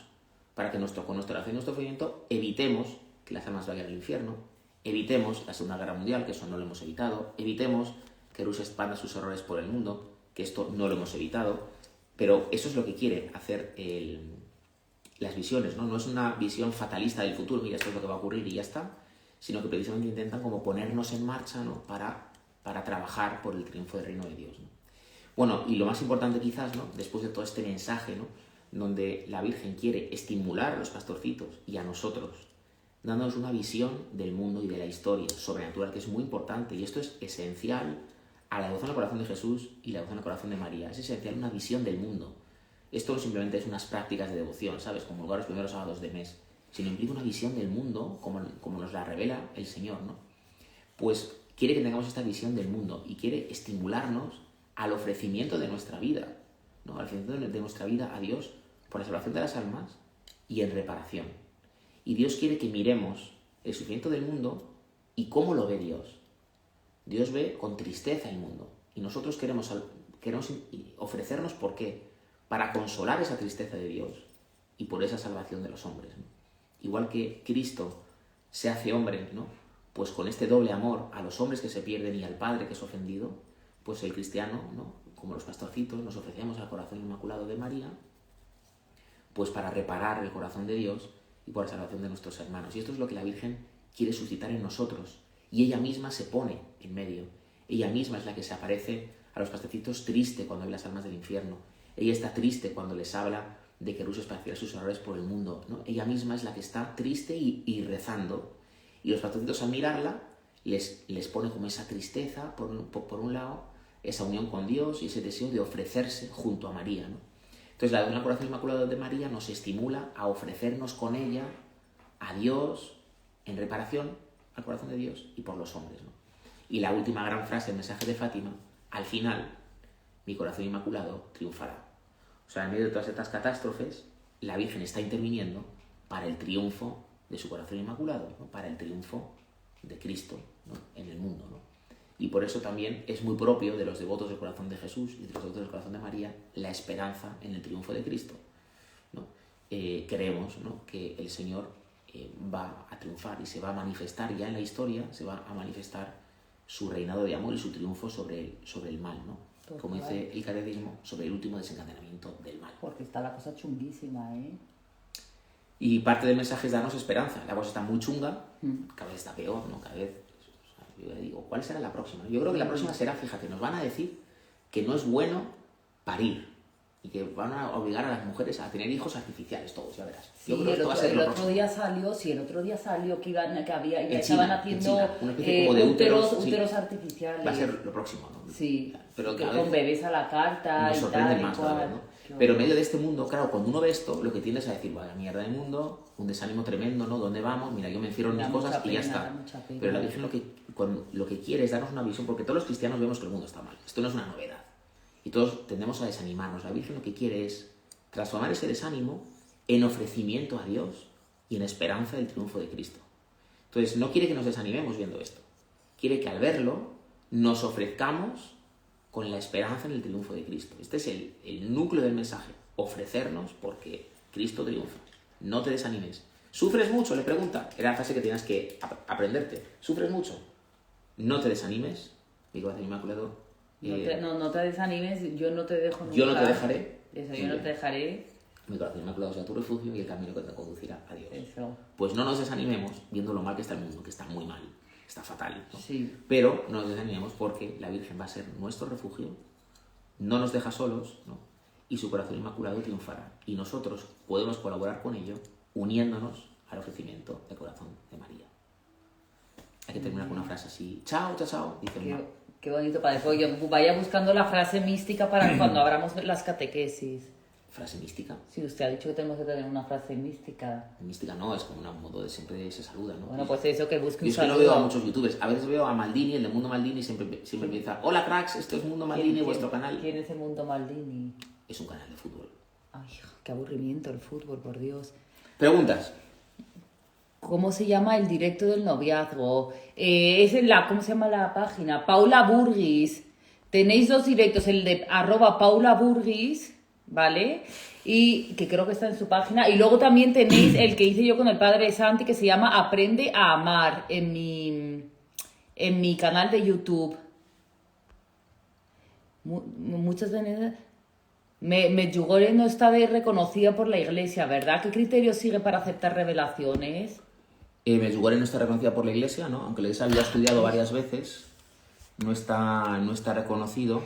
para que con nuestra oración y nuestro sufrimiento evitemos que las almas vayan al infierno, evitemos la Segunda Guerra Mundial, que eso no lo hemos evitado, evitemos que Rusia expanda sus errores por el mundo, que esto no lo hemos evitado, pero eso es lo que quiere hacer las visiones, ¿no? No es una visión fatalista del futuro, mira, esto es lo que va a ocurrir y ya está, sino que precisamente intentan como ponernos en marcha, ¿no? para trabajar por el triunfo del reino de Dios, ¿no? Bueno, y lo más importante quizás, ¿no? Después de todo este mensaje, ¿no? Donde la Virgen quiere estimular a los pastorcitos y a nosotros, dándonos una visión del mundo y de la historia sobrenatural, que es muy importante, y esto es esencial a la devoción al corazón de Jesús y la devoción al corazón de María. Es esencial una visión del mundo. Esto no simplemente es unas prácticas de devoción, ¿sabes? Como lugar los primeros sábados de mes, sino implica una visión del mundo como nos la revela el Señor, ¿no? Pues quiere que tengamos esta visión del mundo y quiere estimularnos al ofrecimiento de nuestra vida, ¿no? Al ofrecimiento de nuestra vida a Dios por la salvación de las almas y en reparación. Y Dios quiere que miremos el sufrimiento del mundo y cómo lo ve Dios. Dios ve con tristeza el mundo y nosotros queremos ofrecernos, ¿por qué? Para consolar esa tristeza de Dios y por esa salvación de los hombres, ¿no? Igual que Cristo se hace hombre, ¿no? Pues con este doble amor a los hombres que se pierden y al Padre que es ofendido, pues el cristiano, ¿no? Como los pastorcitos, nos ofrecemos al corazón inmaculado de María, pues para reparar el corazón de Dios y por la salvación de nuestros hermanos. Y esto es lo que la Virgen quiere suscitar en nosotros. Y ella misma se pone en medio. Ella misma es la que se aparece a los pastorcitos triste cuando ve las almas del infierno. Ella está triste cuando les habla de que Rusia esparcirá sus errores por el mundo, ¿no? Ella misma es la que está triste y rezando. Y los pastorcitos, al mirarla, les pone como esa tristeza, por un lado, esa unión con Dios y ese deseo de ofrecerse junto a María, ¿no? Entonces la devoción al corazón inmaculado de María nos estimula a ofrecernos con ella a Dios en reparación al corazón de Dios y por los hombres, ¿no? Y la última gran frase del mensaje de Fátima: al final, mi corazón inmaculado triunfará. O sea, en medio de todas estas catástrofes, la Virgen está interviniendo para el triunfo de su corazón inmaculado, ¿no? Para el triunfo de Cristo, ¿no? En el mundo, ¿no? Y por eso también es muy propio de los devotos del corazón de Jesús y de los devotos del corazón de María la esperanza en el triunfo de Cristo, ¿no? Creemos, ¿no? que el Señor va a triunfar y se va a manifestar ya en la historia, se va a manifestar su reinado de amor y su triunfo sobre el mal, ¿no? Total. Como dice el catecismo, sobre el último desencadenamiento del mal. Porque está la cosa chunguísima, ¿eh? Y parte del mensaje es darnos esperanza. La cosa está muy chunga, cada vez está peor, ¿no? Cada vez, o sea, yo le digo, ¿cuál será la próxima? Yo creo que la próxima será, fíjate, nos van a decir que no es bueno parir y que van a obligar a las mujeres a tener hijos artificiales, todos, ya verás. Sí, yo creo que esto va a ser el lo otro próximo. día salió, sí, el otro día salió que había, ya En estaban China, haciendo una especie como de úteros, sí. úteros artificiales. Va a ser lo próximo, ¿no? Sí, pero que cada con vez bebés a la carta nos y sorprende tal y más cada vez, cual. ¿no? Pero en medio de este mundo, claro, cuando uno ve esto, lo que tiende es a decir, vaya mierda de mundo, un desánimo tremendo, ¿no? ¿Dónde vamos? Mira, yo me encierro en mis Da cosas mucha y ya pena, está. da mucha pena. Pero la Virgen lo que quiere es darnos una visión, porque todos los cristianos vemos que el mundo está mal. Esto no es una novedad. Y todos tendemos a desanimarnos. La Virgen lo que quiere es transformar ese desánimo en ofrecimiento a Dios y en esperanza del triunfo de Cristo. Entonces, no quiere que nos desanimemos viendo esto. Quiere que al verlo nos ofrezcamos con la esperanza en el triunfo de Cristo. Este es el núcleo del mensaje. Ofrecernos porque Cristo triunfa. No te desanimes. ¿Sufres mucho? Le pregunta. Era la frase que tenías que aprenderte. ¿Sufres mucho? No te desanimes. Mi corazón inmaculado. No te desanimes, yo no te dejo nunca. Yo no te dejaré. Eso, yo no te dejaré. Mi corazón inmaculado sea tu refugio y el camino que te conducirá a Dios. Eso. Pues no nos desanimemos viendo lo mal que está el mundo, que está muy mal, está fatal, ¿no? Sí. Pero no nos desanimemos porque la Virgen va a ser nuestro refugio, no nos deja solos, ¿no? Y su corazón inmaculado triunfará. Y nosotros podemos colaborar con ello uniéndonos al ofrecimiento del corazón de María. Hay que terminar con una frase así, chao, chao, chao, dice mamá. Qué bonito, Padre Pollo. Vaya buscando la frase mística para cuando abramos las catequesis. ¿Frase mística? Sí, usted ha dicho que tenemos que tener una frase mística. Mística no, es como un modo de siempre se saluda, ¿no? Bueno, pues eso, que busque un Yo es que no saludo. veo a muchos youtubers. A veces veo a Maldini, el de Mundo Maldini, siempre empieza, hola cracks, esto es Mundo Maldini, vuestro canal. ¿Quién es el Mundo Maldini? Es un canal de fútbol. Ay, qué aburrimiento el fútbol, por Dios. Preguntas. ¿Cómo se llama el directo del noviazgo? ¿Cómo se llama la página? Paula Burgis. Tenéis dos directos, el de @paulaburgis, ¿vale? Y que creo que está en su página. Y luego también tenéis el que hice yo con el padre Santi, que se llama Aprende a Amar, en mi canal de YouTube. Muchas veces... Medjugorje no está reconocida por la Iglesia, ¿verdad? ¿Qué criterios sigue para aceptar revelaciones? Medjugorje no está reconocida por la Iglesia, ¿no? Aunque la Iglesia lo ha estudiado varias veces, no está reconocido.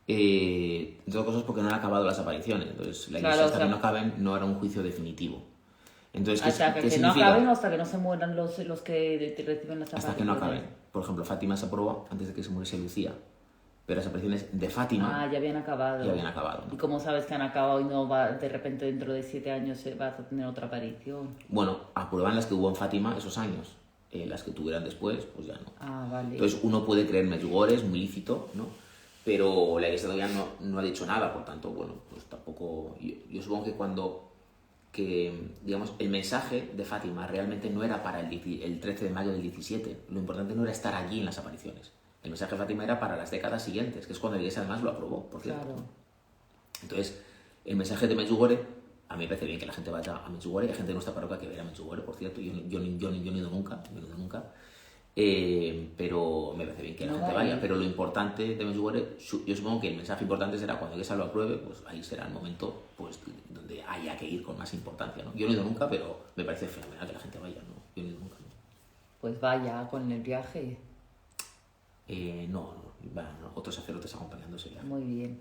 Entre otras cosas porque no han acabado las apariciones. Entonces, la Iglesia, hasta que no acaben, no hará un juicio definitivo. Entonces, hasta que no acaben o hasta que no se mueran los que reciben las apariciones. Hasta que no acaben. Por ejemplo, Fátima se aprobó antes de que se muriese Lucía. Pero las apariciones de Fátima ya habían acabado. ¿No? ¿Y cómo sabes que han acabado y no va de repente dentro de 7 años vas a tener otra aparición? Bueno, aprueban las que hubo en Fátima esos años. Las que tuvieran después, pues ya no. Vale. Entonces uno puede creer en Medjugorje, es muy lícito, ¿no? Pero la Iglesia todavía no ha dicho nada, por tanto, bueno, pues tampoco... Yo supongo que digamos, el mensaje de Fátima realmente no era para el 13 de mayo del 17. Lo importante no era estar allí en las apariciones. El mensaje de Fátima era para las décadas siguientes, que es cuando la Iglesia además lo aprobó, por cierto. Claro. Entonces, el mensaje de Medjugorje, a mí me parece bien que la gente vaya a Medjugorje. Hay gente de nuestra parroquia que ve a Medjugorje, por cierto. Yo no he ido nunca. Pero me parece bien que la gente vaya. Pero lo importante de Medjugorje, yo supongo que el mensaje importante será cuando la Iglesia lo apruebe, pues ahí será el momento pues, donde haya que ir con más importancia, ¿no? Yo no he ido nunca, pero me parece fenomenal que la gente vaya, ¿no? Yo no he ido nunca, ¿no? Pues vaya con el viaje. No, otros sacerdotes acompañándose ya. Muy bien.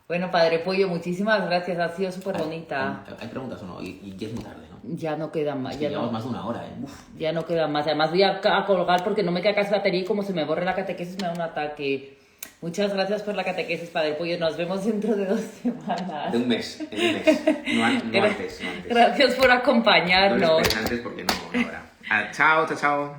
Bueno, Padre Pollo, muchísimas gracias, ha sido súper bonita. ¿Hay preguntas o no? Y ya es muy tarde, ¿no? Ya no quedan más. Es que ya llevamos no, más de una hora, ¿eh? Uf. Ya no quedan más. Además voy a colgar porque no me queda casi batería y como se me borre la catequesis me da un ataque. Muchas gracias por la catequesis, Padre Pollo. Nos vemos dentro de 2 semanas. De un mes, en un mes. No antes. Gracias por acompañarnos. No lo esperes antes porque no ahora. Chao.